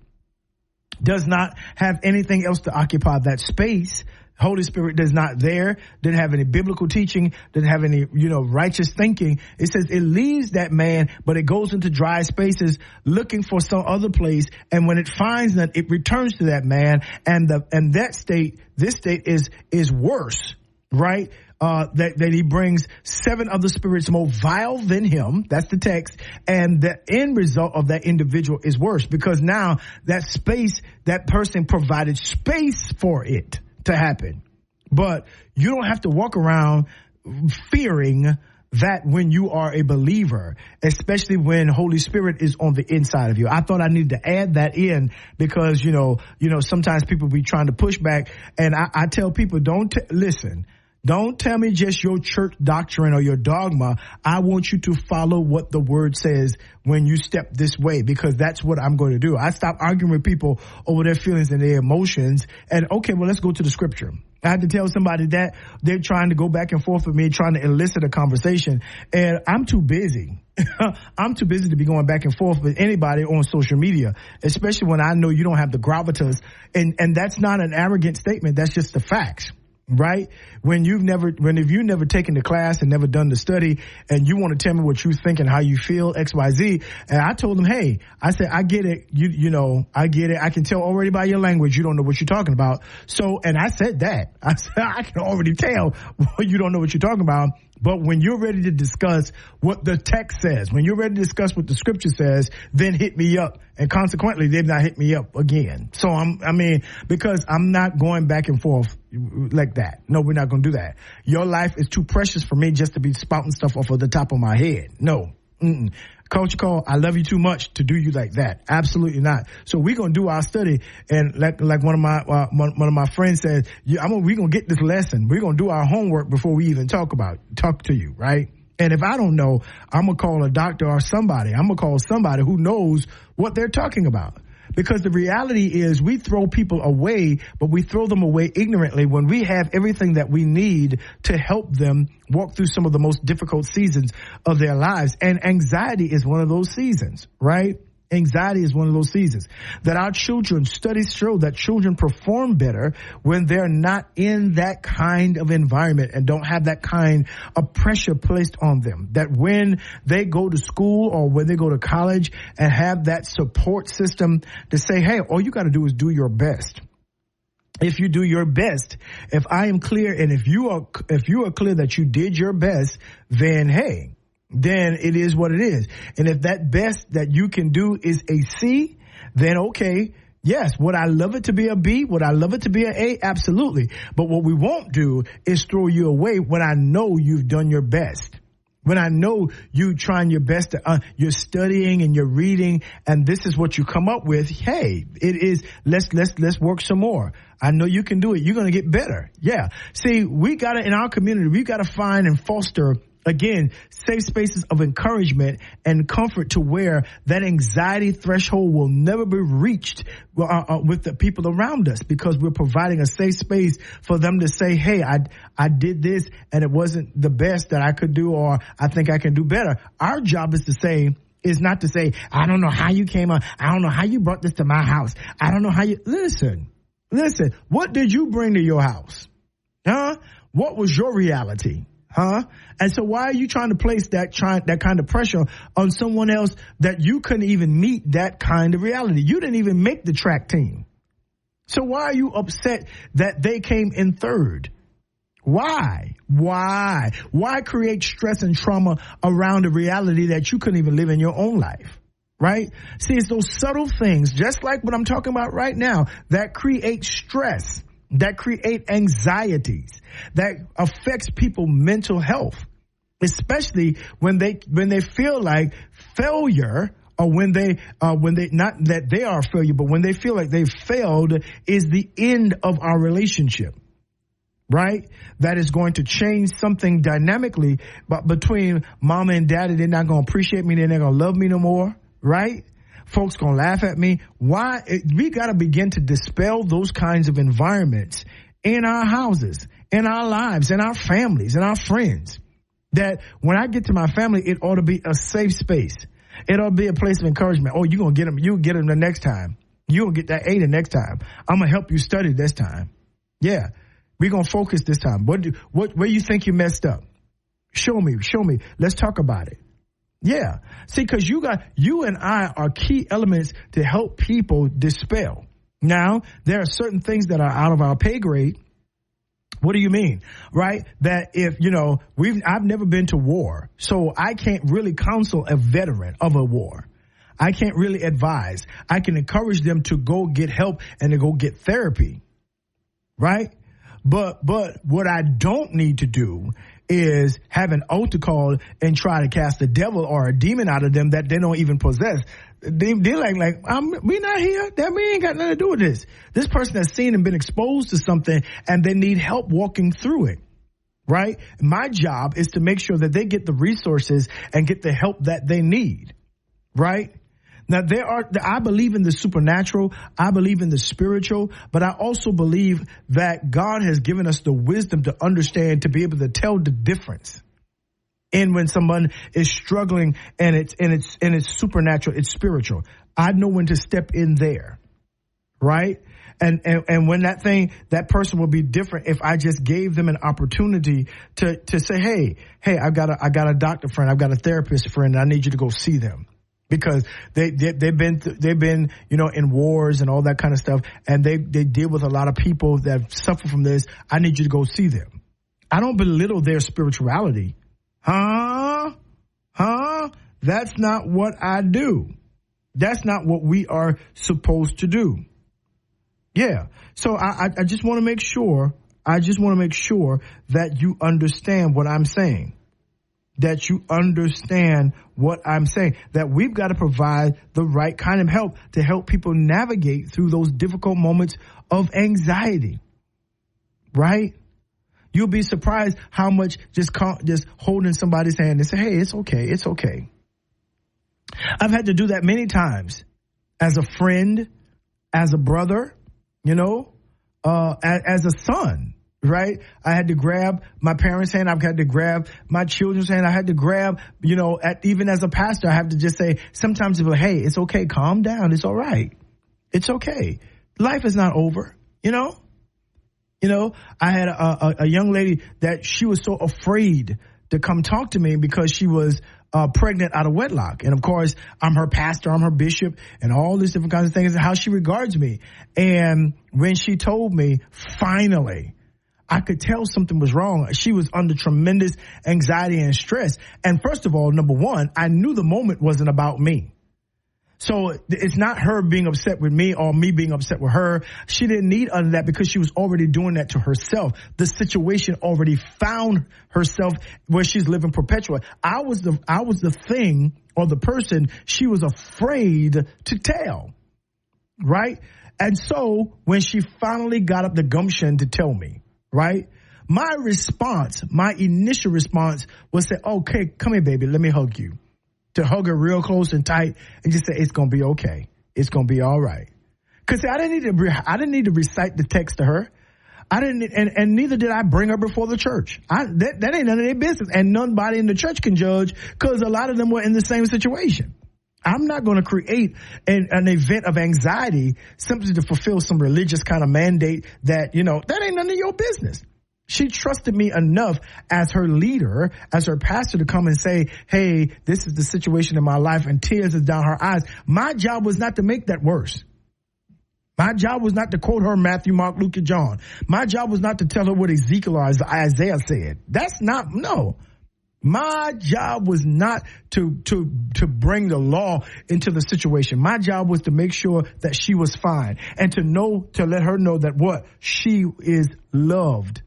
does not have anything else to occupy that space. Holy Spirit does not there, didn't have any biblical teaching, didn't have any, you know, righteous thinking. It says it leaves that man, but it goes into dry spaces looking for some other place. And when it finds that, it returns to that man. And this state is worse, right? That he brings 7 other spirits more vile than him. That's the text. And the end result of that individual is worse, because now that space, that person provided space for it to happen. But you don't have to walk around fearing that when you are a believer, especially when Holy Spirit is on the inside of you. I thought I needed to add that in because, you know, sometimes people be trying to push back, and I tell people, listen, Don't tell me just your church doctrine or your dogma. I want you to follow what the word says when you step this way, because that's what I'm going to do. I stop arguing with people over their feelings and their emotions. And okay, well, let's go to the scripture. I had to tell somebody that they're trying to go back and forth with me, trying to elicit a conversation. And I'm too busy. I'm too busy to be going back and forth with anybody on social media, especially when I know you don't have the gravitas. And that's not an arrogant statement. That's just the facts. Right? If you've never taken the class and never done the study and you want to tell me what you think and how you feel, X, Y, Z. And I told them, hey, I said, I get it. I get it. I can tell already by your language, you don't know what you're talking about. So, and I said that. I said, I can already tell you don't know what you're talking about. But when you're ready to discuss what the text says, when you're ready to discuss what the scripture says, then hit me up. And consequently, they've not hit me up again. So because I'm not going back and forth like that. No, we're not going to do that. Your life is too precious for me just to be spouting stuff off of the top of my head. No. Culture Call, I love you too much to do you like that. Absolutely not. So we're going to do our study. And like one of my friends said, we're going to get this lesson. We're going to do our homework before we even talk to you, right? And if I don't know, I'm going to call a doctor or somebody. I'm going to call somebody who knows what they're talking about. Because the reality is we throw people away, but we throw them away ignorantly when we have everything that we need to help them walk through some of the most difficult seasons of their lives. And anxiety is one of those seasons, right? Anxiety is one of those seasons that our children, studies show that children perform better when they're not in that kind of environment and don't have that kind of pressure placed on them. That when they go to school or when they go to college and have that support system to say, hey, all you got to do is do your best. If you do your best, if I am clear and if you are clear that you did your best, then hey, then it is what it is. And if that best that you can do is a C, then okay, yes, would I love it to be a B? Would I love it to be an A? Absolutely. But what we won't do is throw you away when I know you've done your best. When I know you trying your best, you're studying and you're reading, and this is what you come up with. Hey, it is, let's work some more. I know you can do it. You're going to get better. Yeah. See, in our community, we got to find and foster, again, safe spaces of encouragement and comfort to where that anxiety threshold will never be reached with the people around us, because we're providing a safe space for them to say, hey, I did this and it wasn't the best that I could do, or I think I can do better. Our job is not to say, I don't know how you came up. I don't know how you brought this to my house. I don't know how you, listen, what did you bring to your house? Huh? What was your reality? Huh? And so why are you trying to place that kind of pressure on someone else that you couldn't even meet that kind of reality? You didn't even make the track team. So why are you upset that they came in third? Why? Why create stress and trauma around a reality that you couldn't even live in your own life? Right? See, it's those subtle things, just like what I'm talking about right now, that create stress, that create anxieties, that affects people's mental health, especially when they feel like failure, or when they not that they are a failure, but when they feel like they've failed is the end of our relationship. Right? That is going to change something dynamically, but between mama and daddy, they're not going to appreciate me. They're not going to love me no more. Right? Folks going to laugh at me. Why? We got to begin to dispel those kinds of environments in our houses, in our lives, in our families, in our friends. That when I get to my family, it ought to be a safe space. It ought to be a place of encouragement. Oh, you're going to get them. You'll get them the next time. You'll get that A the next time. I'm going to help you study this time. Yeah. We're going to focus this time. Where you think you messed up? Show me. Let's talk about it. Yeah. See, because you and I are key elements to help people dispel. Now, there are certain things that are out of our pay grade. What do you mean? Right? That if, I've never been to war, so I can't really counsel a veteran of a war. I can't really advise. I can encourage them to go get help and to go get therapy. Right? But what I don't need to do is have an altar call and try to cast a devil or a demon out of them that they don't even possess. They're like, we not here. That we ain't got nothing to do with this. This person has seen and been exposed to something and they need help walking through it. right? My job is to make sure that they get the resources and get the help that they need, right? Now, I believe in the supernatural. I believe in the spiritual, but I also believe that God has given us the wisdom to understand, to be able to tell the difference in when someone is struggling and it's supernatural, it's spiritual. I know when to step in there, right? And when that person will be different if I just gave them an opportunity to say, hey, I've got a doctor friend, I've got a therapist friend, and I need you to go see them. Because they've been in wars and all that kind of stuff, and they deal with a lot of people that suffer from this. I need you to go see them. I don't belittle their spirituality. That's not what I do. That's not what we are supposed to do. Yeah. So I just want to make sure. That you understand what I'm saying. That you understand what I'm saying, that we've got to provide the right kind of help to help people navigate through those difficult moments of anxiety, right? You'll be surprised how much just holding somebody's hand and say, hey, it's okay. It's okay. I've had to do that many times as a friend, as a brother, as a son. Right? I had to grab my parents' hand. I've had to grab my children's hand. I had to grab, even as a pastor, I have to just say, sometimes it's like, hey, it's okay. Calm down. It's all right. It's okay. Life is not over, I had a young lady that she was so afraid to come talk to me because she was pregnant out of wedlock. And of course, I'm her pastor, I'm her bishop, and all these different kinds of things, and how she regards me. And when she told me, finally, I could tell something was wrong. She was under tremendous anxiety and stress. And first of all, number one, I knew the moment wasn't about me. So it's not her being upset with me or me being upset with her. She didn't need under that because she was already doing that to herself. The situation already found herself where she's living perpetual. I was the thing or the person she was afraid to tell. Right? And so when she finally got up the gumption to tell me, right? My initial response was say, okay, come here, baby. Let me hug you. To hug her real close and tight and just say, it's going to be okay. It's going to be all right. Cause I didn't need to recite the text to her. And neither did I bring her before the church. That ain't none of their business. And nobody in the church can judge cause a lot of them were in the same situation. I'm not going to create an event of anxiety simply to fulfill some religious kind of mandate that ain't none of your business. She trusted me enough as her leader, as her pastor, to come and say, hey, this is the situation in my life, and tears is down her eyes. My job was not to make that worse. My job was not to quote her Matthew, Mark, Luke, and John. My job was not to tell her what Ezekiel or Isaiah said. No. My job was not to bring the law into the situation. My job was to make sure that she was fine and to let her know that what? She is loved.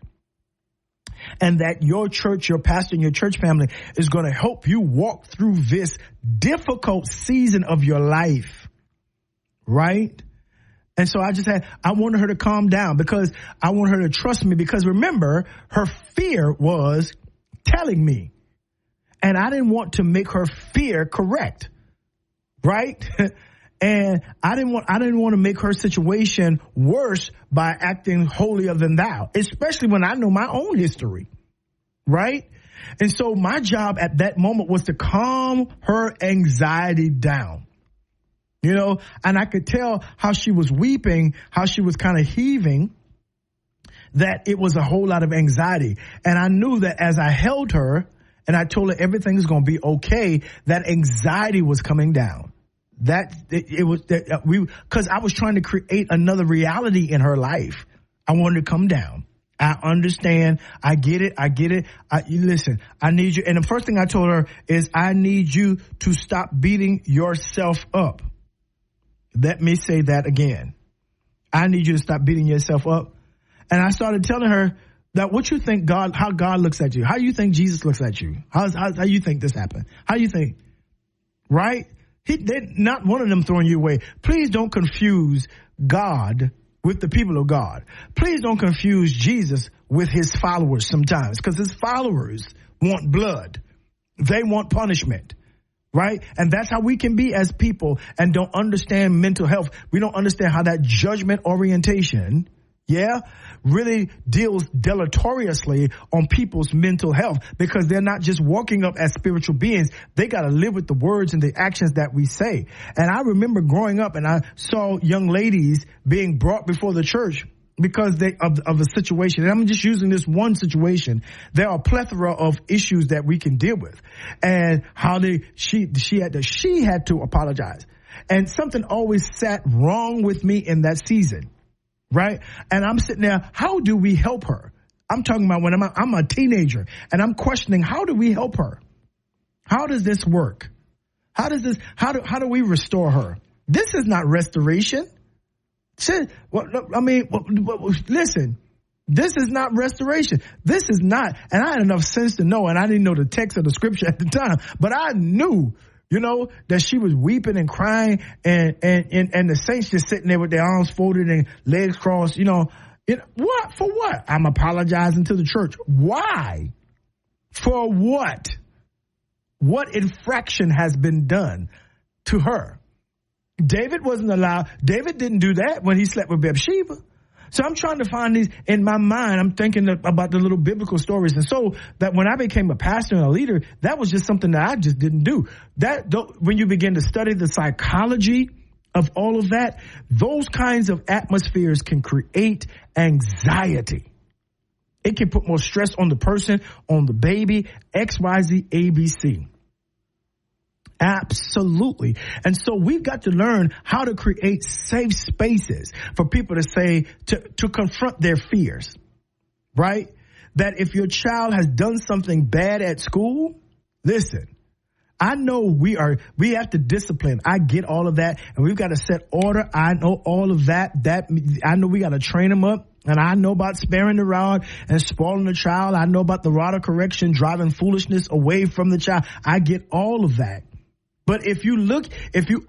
And that your church, your pastor, and your church family is going to help you walk through this difficult season of your life. Right? And so I wanted her to calm down because I wanted her to trust me, because remember, her fear was telling me. And I didn't want to make her fear correct, right? And I didn't want to make her situation worse by acting holier than thou, especially when I know my own history, right? And so my job at that moment was to calm her anxiety down, and I could tell how she was weeping, how she was kind of heaving, that it was a whole lot of anxiety. And I knew that as I held her, and I told her everything is going to be okay, that anxiety was coming down. Because I was trying to create another reality in her life. I wanted to come down. I understand. I get it. Listen, I need you. And the first thing I told her is, I need you to stop beating yourself up. Let me say that again. I need you to stop beating yourself up. And I started telling her that what you think how God looks at you, how you think Jesus looks at you, how you think this happened, how you think, right? They're not one of them throwing you away. Please don't confuse God with the people of God. Please don't confuse Jesus with his followers sometimes, because his followers want blood. They want punishment, right? And that's how we can be as people and don't understand mental health. We don't understand how that judgment orientation, really deals deleteriously on people's mental health, because they're not just walking up as spiritual beings. They got to live with the words and the actions that we say. And I remember growing up and I saw young ladies being brought before the church because of a situation. And I'm just using this one situation. There are a plethora of issues that we can deal with, and how she had to apologize. And something always sat wrong with me in that season. Right? And I'm sitting there, how do we help her? I'm talking about when I'm a teenager and I'm questioning, how do we help her? How does this work? How do we restore her? This is not restoration. Listen, this is not restoration. This is not, and I had enough sense to know, and I didn't know the text of the scripture at the time, but I knew, that she was weeping and crying, and the saints just sitting there with their arms folded and legs crossed, what? For what? I'm apologizing to the church. Why? For what? What infraction has been done to her? David wasn't allowed. David didn't do that when he slept with Bathsheba. So I'm trying to find these in my mind. I'm thinking about the little biblical stories. And so that when I became a pastor and a leader, that was just something that I just didn't do. When you begin to study the psychology of all of that, those kinds of atmospheres can create anxiety. It can put more stress on the person, on the baby, XYZ, ABC. Absolutely. And so we've got to learn how to create safe spaces for people to say, to confront their fears, right? That if your child has done something bad at school, listen, I know we have to discipline. I get all of that, and we've got to set order. I know all of that. I know we got to train them up. And I know about sparing the rod and spoiling the child. I know about the rod of correction, driving foolishness away from the child. I get all of that. But if you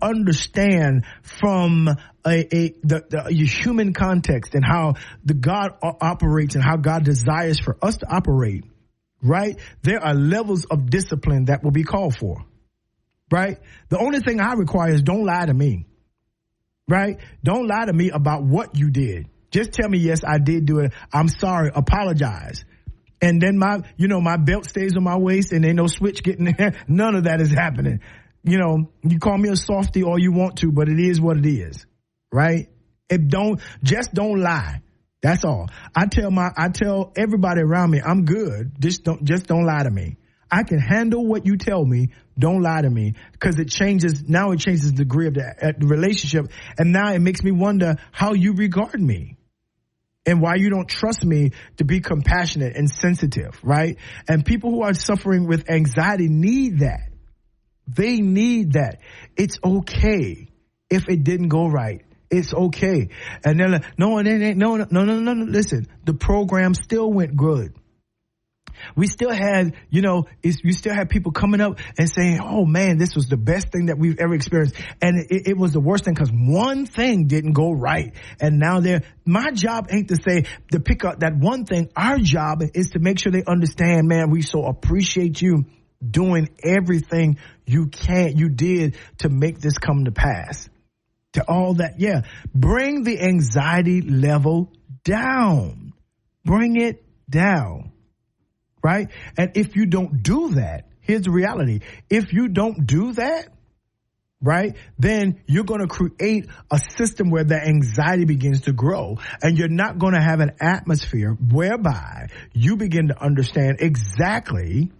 understand from the human context and how the God operates and how God desires for us to operate, right? There are levels of discipline that will be called for, right? The only thing I require is don't lie to me, right? Don't lie to me about what you did. Just tell me, yes, I did do it. I'm sorry. Apologize. And then my belt stays on my waist and ain't no switch getting there. None of that is happening. You call me a softie all you want to, but it is what it is, right? Don't lie. That's all. I tell everybody around me, I'm good. Just don't lie to me. I can handle what you tell me. Don't lie to me, because it changes the degree of the relationship. And now it makes me wonder how you regard me and why you don't trust me to be compassionate and sensitive, right? And people who are suffering with anxiety need that. They need that. It's okay if it didn't go right. It's okay. And they're like, no, it ain't. No. Listen, the program still went good. We still had, we still had people coming up and saying, oh man, this was the best thing that we've ever experienced. And it was the worst thing because one thing didn't go right. And now my job ain't to pick up that one thing. Our job is to make sure they understand, man, we so appreciate you doing everything you did to make this come to pass. To all that, bring the anxiety level down. Bring it down, right? And if you don't do that, here's the reality. If you don't do that, right, then you're going to create a system where the anxiety begins to grow, and you're not going to have an atmosphere whereby you begin to understand exactly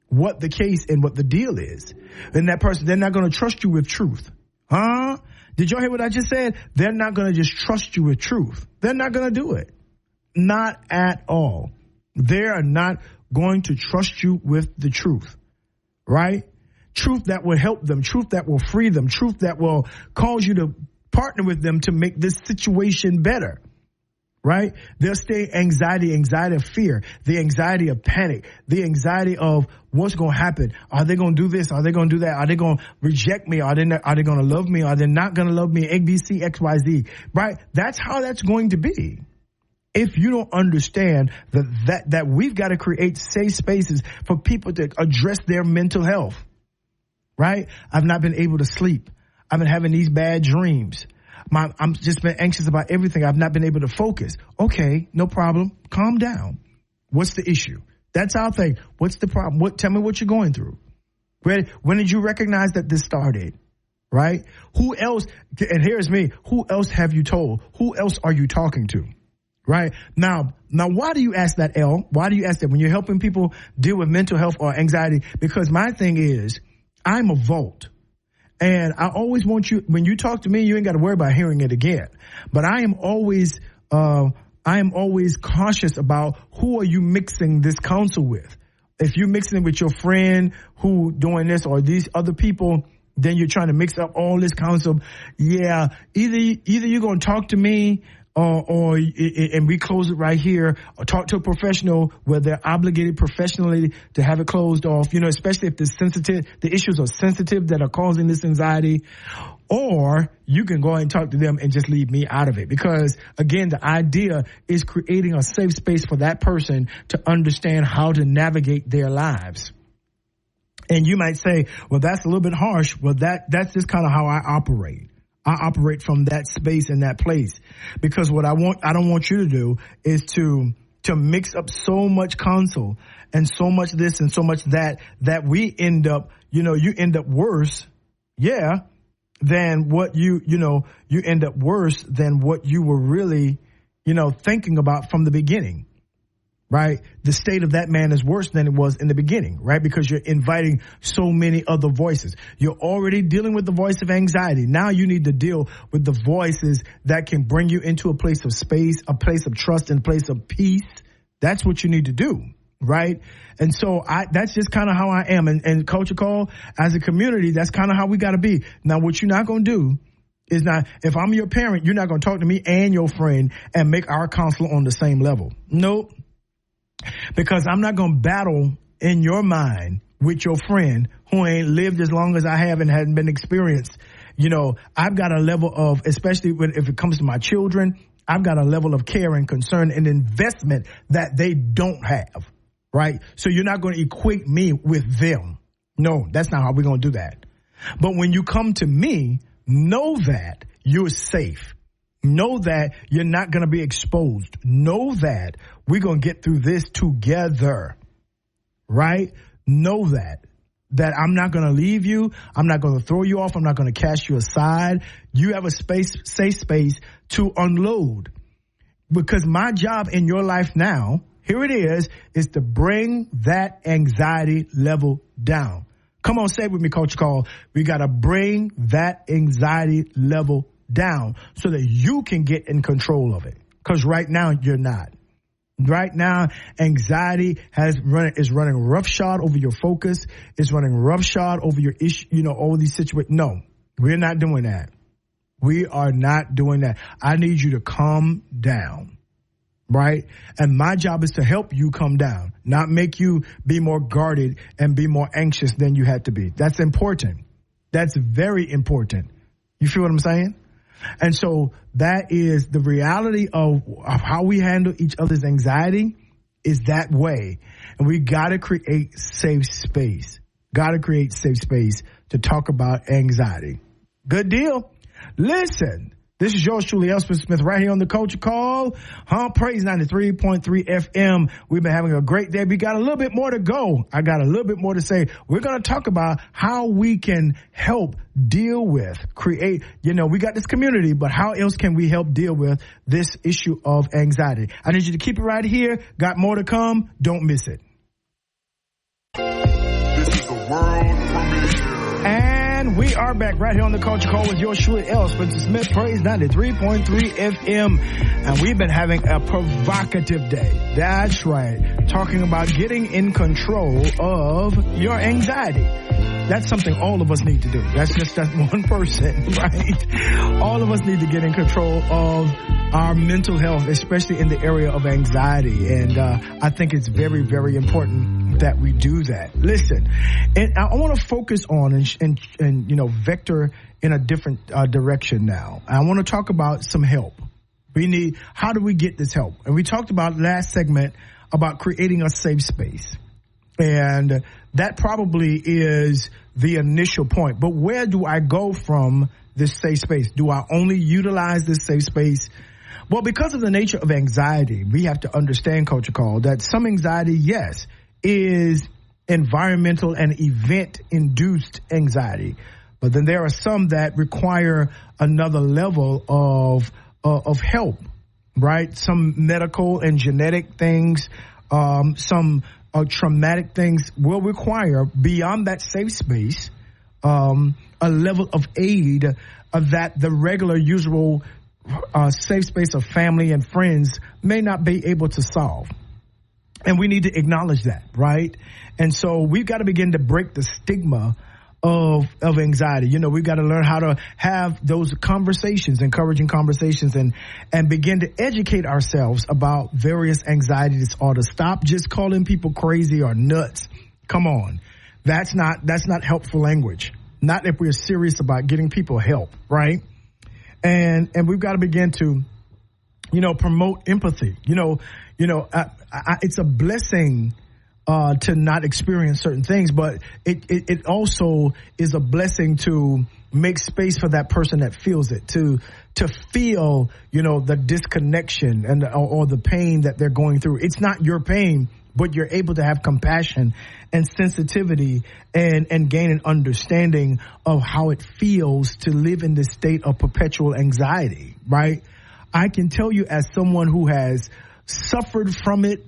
what the case and what the deal is. And that person, they're not going to trust you with truth. Huh? Did y'all hear what I just said? They're not going to just trust you with truth. They're not going to do it. Not at all. They are not going to trust you with the truth, right? Truth that will help them, truth that will free them, truth that will cause you to partner with them to make this situation better. right? They'll stay anxiety of fear, the anxiety of panic, the anxiety of what's going to happen. Are they going to do this? Are they going to do that? Are they going to reject me? Are they going to love me? Are they not going to love me? A, B, C, X, Y, Z, right? That's how that's going to be. If you don't understand that we've got to create safe spaces for people to address their mental health, right? I've not been able to sleep. I've been having these bad dreams. I'm just been anxious about everything. I've not been able to focus. Okay, no problem. Calm down. What's the issue? That's our thing. What's the problem? Tell me what you're going through. When did you recognize that this started? Right? Who else? And here's me. Who else have you told? Who else are you talking to? Right? Now, why do you ask that, L? Why do you ask that when you're helping people deal with mental health or anxiety? Because my thing is, I'm a vault. And I always want you, when you talk to me, you ain't got to worry about hearing it again. But I am always cautious about who are you mixing this counsel with. If you're mixing it with your friend who doing this or these other people, then you're trying to mix up all this counsel. Yeah, either you're going to talk to me and we close it right here, or talk to a professional where they're obligated professionally to have it closed off, especially if the issues are sensitive that are causing this anxiety, or you can go ahead and talk to them and just leave me out of it. Because again, the idea is creating a safe space for that person to understand how to navigate their lives. And you might say, well, that's a little bit harsh. Well, that's just kind of how I operate. I operate from that space and that place, because what I don't want you to do is to mix up so much counsel and so much this and so much that we end up, you end up worse. Yeah. Than what you end up worse than what you were really, thinking about from the beginning. Right? The state of that man is worse than it was in the beginning, right? Because you're inviting so many other voices. You're already dealing with the voice of anxiety. Now you need to deal with the voices that can bring you into a place of space, a place of trust, and a place of peace. That's what you need to do, right? And so that's just kind of how I am. And Culture Call, as a community, that's kind of how we got to be. Now, what you're not going to do is not, if I'm your parent, you're not going to talk to me and your friend and make our counselor on the same level. Nope. Because I'm not going to battle in your mind with your friend who ain't lived as long as I have and hadn't been experienced. I've got a level of, especially if it comes to my children, I've got a level of care and concern and investment that they don't have, right? So you're not going to equate me with them. No, that's not how we're going to do that. But when you come to me, know that you're safe. Know that you're not going to be exposed. Know that we're going to get through this together, right? Know that I'm not going to leave you. I'm not going to throw you off. I'm not going to cast you aside. You have a safe space to unload, because my job in your life now, here it is to bring that anxiety level down. Come on, say it with me, Coach Call. We got to bring that anxiety level down so that you can get in control of it. Because right now you're not. Right now, anxiety is running roughshod over your focus. It's running roughshod over your issue, all these situations. No, we're not doing that. We are not doing that. I need you to calm down, right? And my job is to help you come down, not make you be more guarded and be more anxious than you had to be. That's important. That's very important. You feel what I'm saying? And so that is the reality of how we handle each other's anxiety is that way. And we got to create safe space. Got to create safe space to talk about anxiety. Good deal. Listen, this is yours truly, L. Spencer Smith, right here on the Culture Call. Praise 93.3 FM. We've been having a great day. We got a little bit more to go. I got a little bit more to say. We're going to talk about how we can help deal with, create, we got this community, but how else can we help deal with this issue of anxiety? I need you to keep it right here. Got more to come. Don't miss it. This is the world premiere. And we are back right here on the Culture Call with yours truly, L. Spencer Smith, Praise 93.3 FM. And we've been having a provocative day. That's right. Talking about getting in control of your anxiety. That's something all of us need to do. That's just that one person, right? All of us need to get in control of our mental health, especially in the area of anxiety. And I think it's very, very important that we do that. Listen, and I want to focus on and vector in a different direction now. I want to talk about some help. How do we get this help? And we talked about last segment about creating a safe space. And that probably is the initial point. But where do I go from this safe space? Do I only utilize this safe space? Well, because of the nature of anxiety, we have to understand, Culture Call, that some anxiety, yes, is environmental and event-induced anxiety. But then there are some that require another level of help, right? Some medical and genetic things, some traumatic things will require, beyond that safe space, a level of aid that the regular, usual safe space of family and friends may not be able to solve. And we need to acknowledge that, right? And so we've got to begin to break the stigma of anxiety. We've got to learn how to have those conversations, encouraging conversations, and begin to educate ourselves about various anxiety disorders. Stop just calling people crazy or nuts. Come on. That's not helpful language. Not if we're serious about getting people help, right? And we've got to begin to, promote empathy. It's a blessing to not experience certain things, but it also is a blessing to make space for that person that feels it, to feel, the disconnection and or the pain that they're going through. It's not your pain, but you're able to have compassion and sensitivity and gain an understanding of how it feels to live in this state of perpetual anxiety, right? I can tell you, as someone who has suffered from it,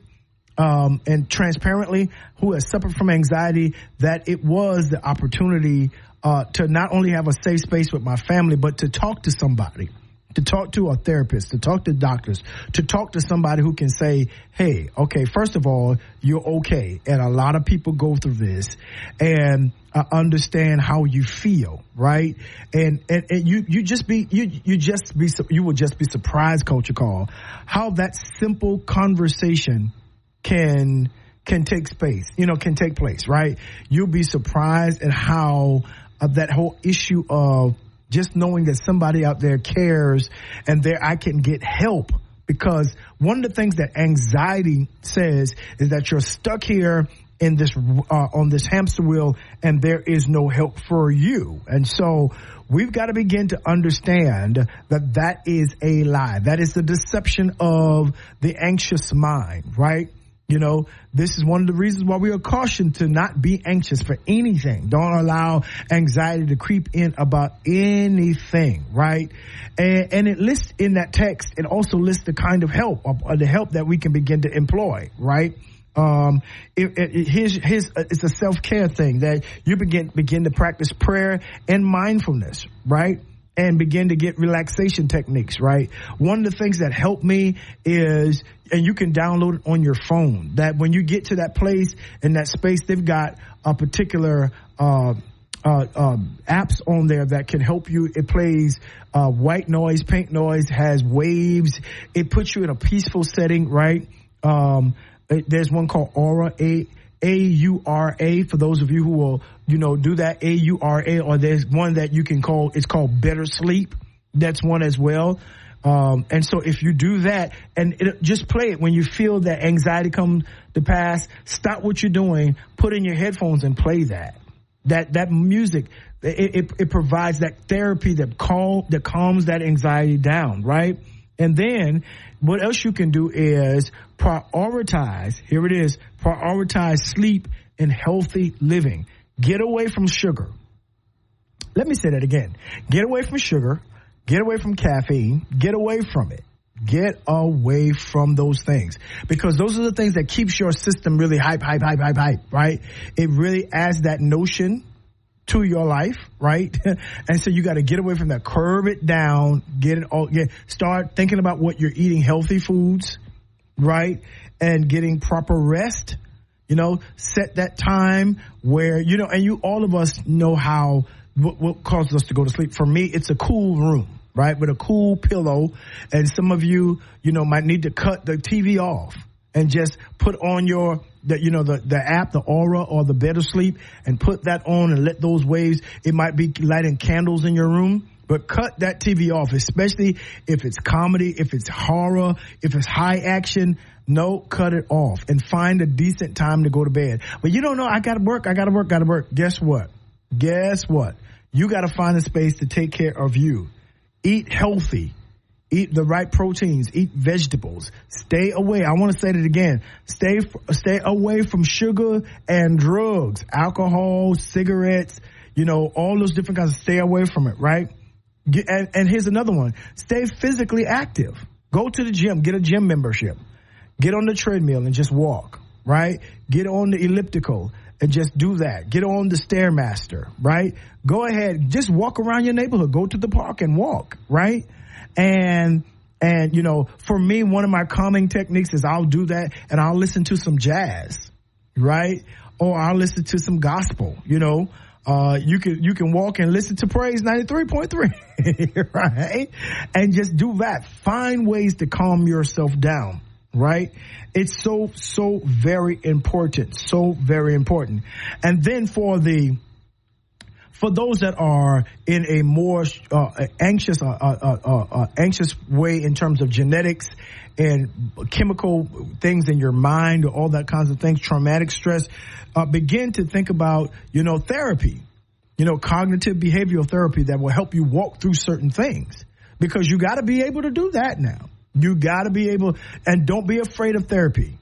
and transparently, who has suffered from anxiety, that it was the opportunity to not only have a safe space with my family, but to talk to somebody, to talk to a therapist, to talk to doctors, to talk to somebody who can say, hey, okay, first of all, you're okay. And a lot of people go through this, and understand how you feel, right? And you will just be surprised, Culture Call, how that simple conversation can take place, right? You'll be surprised at how that whole issue of just knowing that somebody out there cares and I can get help. Because one of the things that anxiety says is that you're stuck here in this on this hamster wheel, and there is no help for you. And so we've got to begin to understand that is a lie. That is the deception of the anxious mind, right? This is one of the reasons why we are cautioned to not be anxious for anything. Don't allow anxiety to creep in about anything, right? And it lists in that text, it also lists the kind of help, or the help that we can begin to employ, right? It's a self-care thing that you begin to practice prayer and mindfulness, right? And begin to get relaxation techniques, right? One of the things that helped me is, and you can download it on your phone, that when you get to that place and that space, they've got a particular apps on there that can help you. It plays white noise, pink noise, has waves. It puts you in a peaceful setting, right? There's one called Aura, A-U-R-A, for those of you who will, do that, A-U-R-A, or there's one that you can call, it's called Better Sleep. That's one as well. And so if you do that, and just play it when you feel that anxiety come to pass, stop what you're doing, put in your headphones and play that. That music, it provides that therapy that calms that anxiety down, right? And then what else you can do is prioritize sleep and healthy living. Get away from sugar. Let me say that again. Get away from sugar. Get away from caffeine. Get away from it. Get away from those things, because those are the things that keeps your system really hype, right? It really adds that notion to your life, right? And so you got to get away from that, curb it down, start thinking about what you're eating, healthy foods, right? And getting proper rest, Set that time where, and all of us know what causes us to go to sleep. For me, it's a cool room, right? With a cool pillow. And some of you, might need to cut the TV off and just put on the app, the Aura or the Better Sleep, and put that on and let those waves. It might be lighting candles in your room, but cut that TV off, especially if it's comedy, if it's horror, if it's high action. No, cut it off and find a decent time to go to bed. But you don't know, I got to work. Guess what? You got to find a space to take care of you. Eat healthy. Eat the right proteins. Eat vegetables. Stay away. I want to say that again. Stay away from sugar and drugs, alcohol, cigarettes, all those different kinds. Stay away from it, right? And here's another one. Stay physically active. Go to the gym. Get a gym membership. Get on the treadmill and just walk, right? Get on the elliptical and just do that. Get on the Stairmaster, right? Go ahead. Just walk around your neighborhood. Go to the park and walk, right? And for me, one of my calming techniques is I'll do that and I'll listen to some jazz, right? Or I'll listen to some gospel, you can walk and listen to Praise 93.3, right? And just do that. Find ways to calm yourself down, right? It's so very important. So very important. And then for those that are in a more anxious way in terms of genetics and chemical things in your mind, all that kinds of things, traumatic stress, begin to think about, therapy, cognitive behavioral therapy that will help you walk through certain things, because you got to be able to do that now. You got to be able, and don't be afraid of therapy,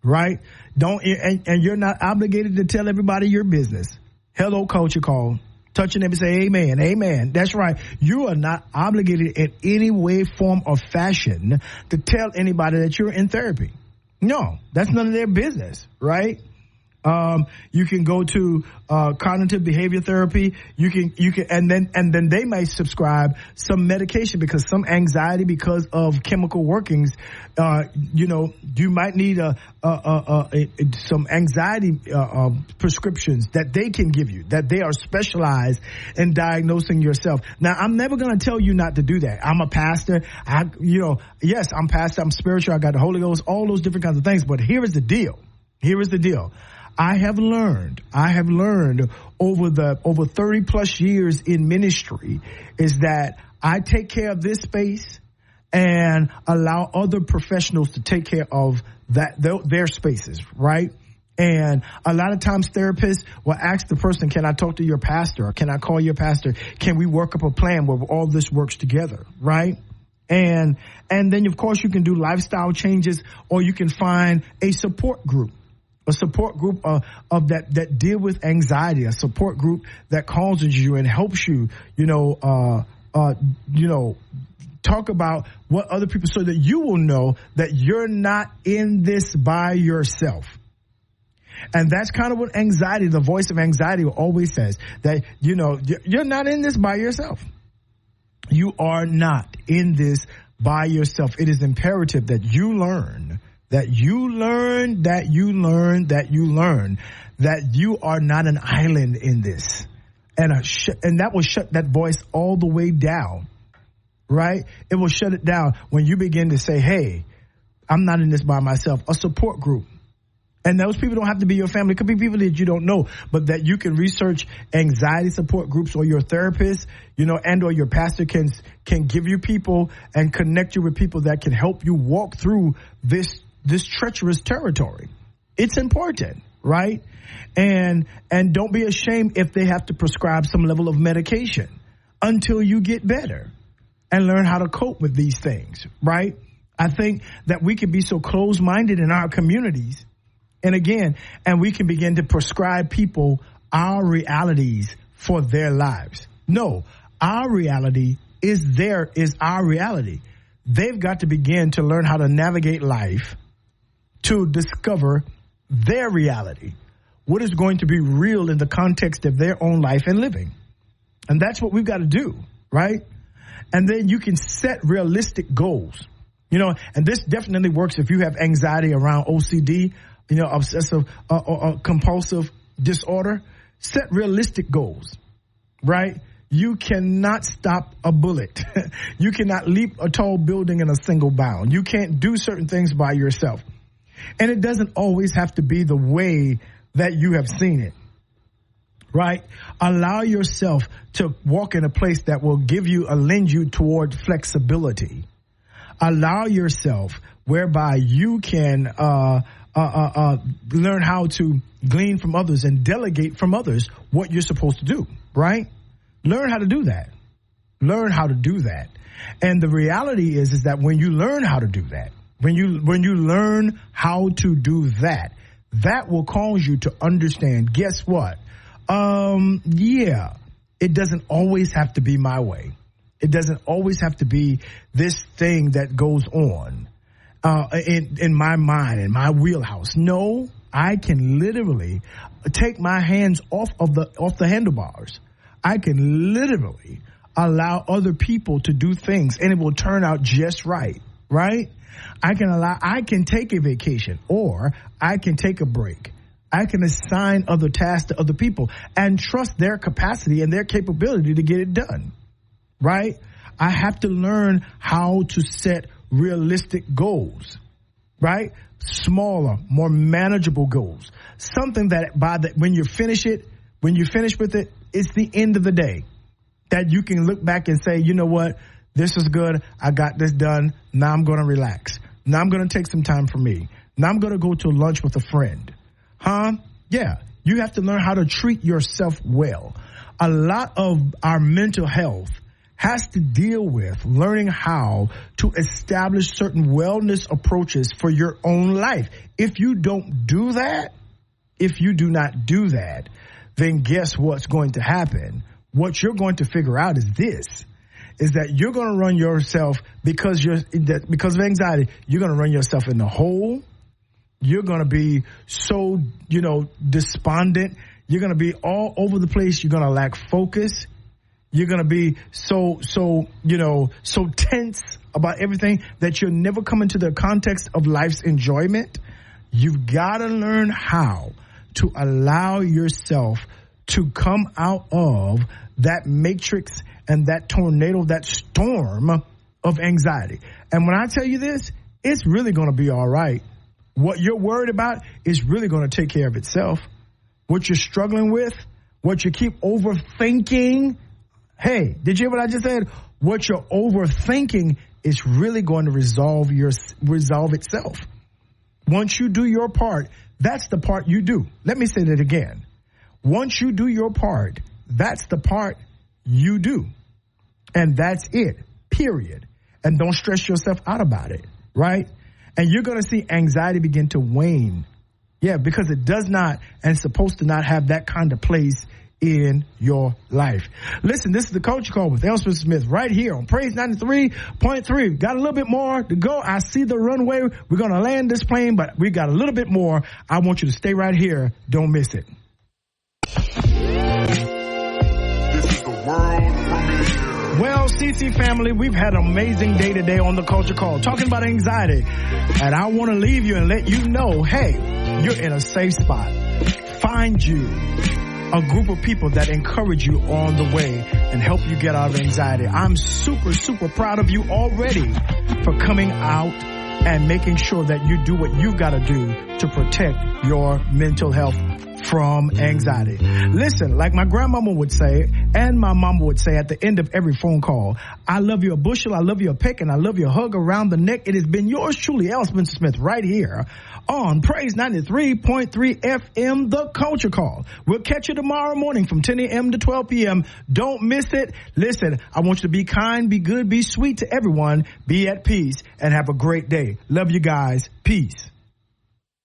right? And you're not obligated to tell everybody your business. Hello, Culture Call. Touch your neighbor and say, amen, amen. That's right. You are not obligated in any way, form, or fashion to tell anybody that you're in therapy. No, that's none of their business, right? You can go to cognitive behavior therapy. You can, and then they may subscribe some medication, because some anxiety, because of chemical workings, you might need some anxiety prescriptions that they can give you, that they are specialized in diagnosing yourself. Now, I'm never going to tell you not to do that. I'm a pastor. Yes, I'm pastor. I'm spiritual. I got the Holy Ghost, all those different kinds of things. But here is the deal. I have learned over 30 plus years in ministry is that I take care of this space and allow other professionals to take care of their spaces, right? And a lot of times therapists will ask the person, can I talk to your pastor? Or can I call your pastor? Can we work up a plan where all this works together, right? And then, of course, you can do lifestyle changes, or you can find a support group of that deal with anxiety, a support group that causes you and helps you, talk about what other people, so that you will know that you're not in this by yourself. And that's kind of what anxiety, the voice of anxiety, always says, that, you're not in this by yourself. You are not in this by yourself. It is imperative that you learn that you are not an island in this. And that will shut that voice all the way down, right? It will shut it down when you begin to say, hey, I'm not in this by myself. A support group. And those people don't have to be your family. It could be people that you don't know, but that you can research anxiety support groups, or your therapist, and or your pastor can give you people and connect you with people that can help you walk through this treacherous territory. It's important, right? And don't be ashamed if they have to prescribe some level of medication until you get better and learn how to cope with these things, right? I think that we can be so closed-minded in our communities, and we can begin to prescribe people our realities for their lives. No, our reality is our reality. They've got to begin to learn how to navigate life to discover their reality, what is going to be real in the context of their own life and living. And that's what we've got to do, right? And then you can set realistic goals, and this definitely works if you have anxiety around OCD, obsessive or compulsive disorder, set realistic goals, right? You cannot stop a bullet. You cannot leap a tall building in a single bound. You can't do certain things by yourself. And it doesn't always have to be the way that you have seen it, right? Allow yourself to walk in a place that will lend you toward flexibility. Allow yourself whereby you can learn how to glean from others and delegate from others what you're supposed to do, right? Learn how to do that. Learn how to do that. And the reality is that when you learn how to do that, when you learn how to do that, that will cause you to understand, guess what? It doesn't always have to be my way. It doesn't always have to be this thing that goes on in my mind, in my wheelhouse. No, I can literally take my hands off the handlebars. I can literally allow other people to do things and it will turn out just right, right? I can take a vacation or I can take a break. I can assign other tasks to other people and trust their capacity and their capability to get it done, right? I have to learn how to set realistic goals, right? Smaller, more manageable goals. Something that when you finish with it, it's the end of the day. That you can look back and say, you know what? This is good. I got this done. Now I'm going to relax. Now I'm going to take some time for me. Now I'm going to go to lunch with a friend. Yeah. You have to learn how to treat yourself well. A lot of our mental health has to deal with learning how to establish certain wellness approaches for your own life. If you don't do that, if you do not do that, then guess what's going to happen? What you're going to figure out is that you're going to run yourself because of anxiety, you're going to run yourself in the hole. You're going to be so, despondent. You're going to be all over the place. You're going to lack focus. You're going to be so tense about everything that you'll never come into the context of life's enjoyment. You've got to learn how to allow yourself to come out of that matrix and that tornado, that storm of anxiety. And when I tell you this, it's really going to be all right. What you're worried about is really going to take care of itself. What you're struggling with, what you keep overthinking. Hey, did you hear what I just said? What you're overthinking is really going to resolve itself. Once you do your part, that's the part you do. Let me say that again. Once you do your part, that's the part you do. And that's it, period. And don't stress yourself out about it, right? And you're going to see anxiety begin to wane. Yeah, because it does not and is supposed to not have that kind of place in your life. Listen, this is the Culture Call with L. Spencer Smith right here on Praise 93.3. Got a little bit more to go. I see the runway. We're going to land this plane, but we got a little bit more. I want you to stay right here. Don't miss it. This is the world premiere. Well, CC family, we've had an amazing day today on the Culture Call talking about anxiety. And I want to leave you and let you know, hey, you're in a safe spot. Find you a group of people that encourage you on the way and help you get out of anxiety. I'm super, super proud of you already for coming out and making sure that you do what you've got to do to protect your mental health from anxiety. Listen, like my grandmama would say, and my mama would say at the end of every phone call, I love you a bushel, I love you a peck, and I love you a hug around the neck. It has been yours truly, L. Spencer Smith, right here on Praise 93.3 FM, The Culture Call. We'll catch you tomorrow morning from 10 a.m. to 12 p.m. Don't miss it. Listen, I want you to be kind, be good, be sweet to everyone, be at peace, and have a great day. Love you guys. Peace.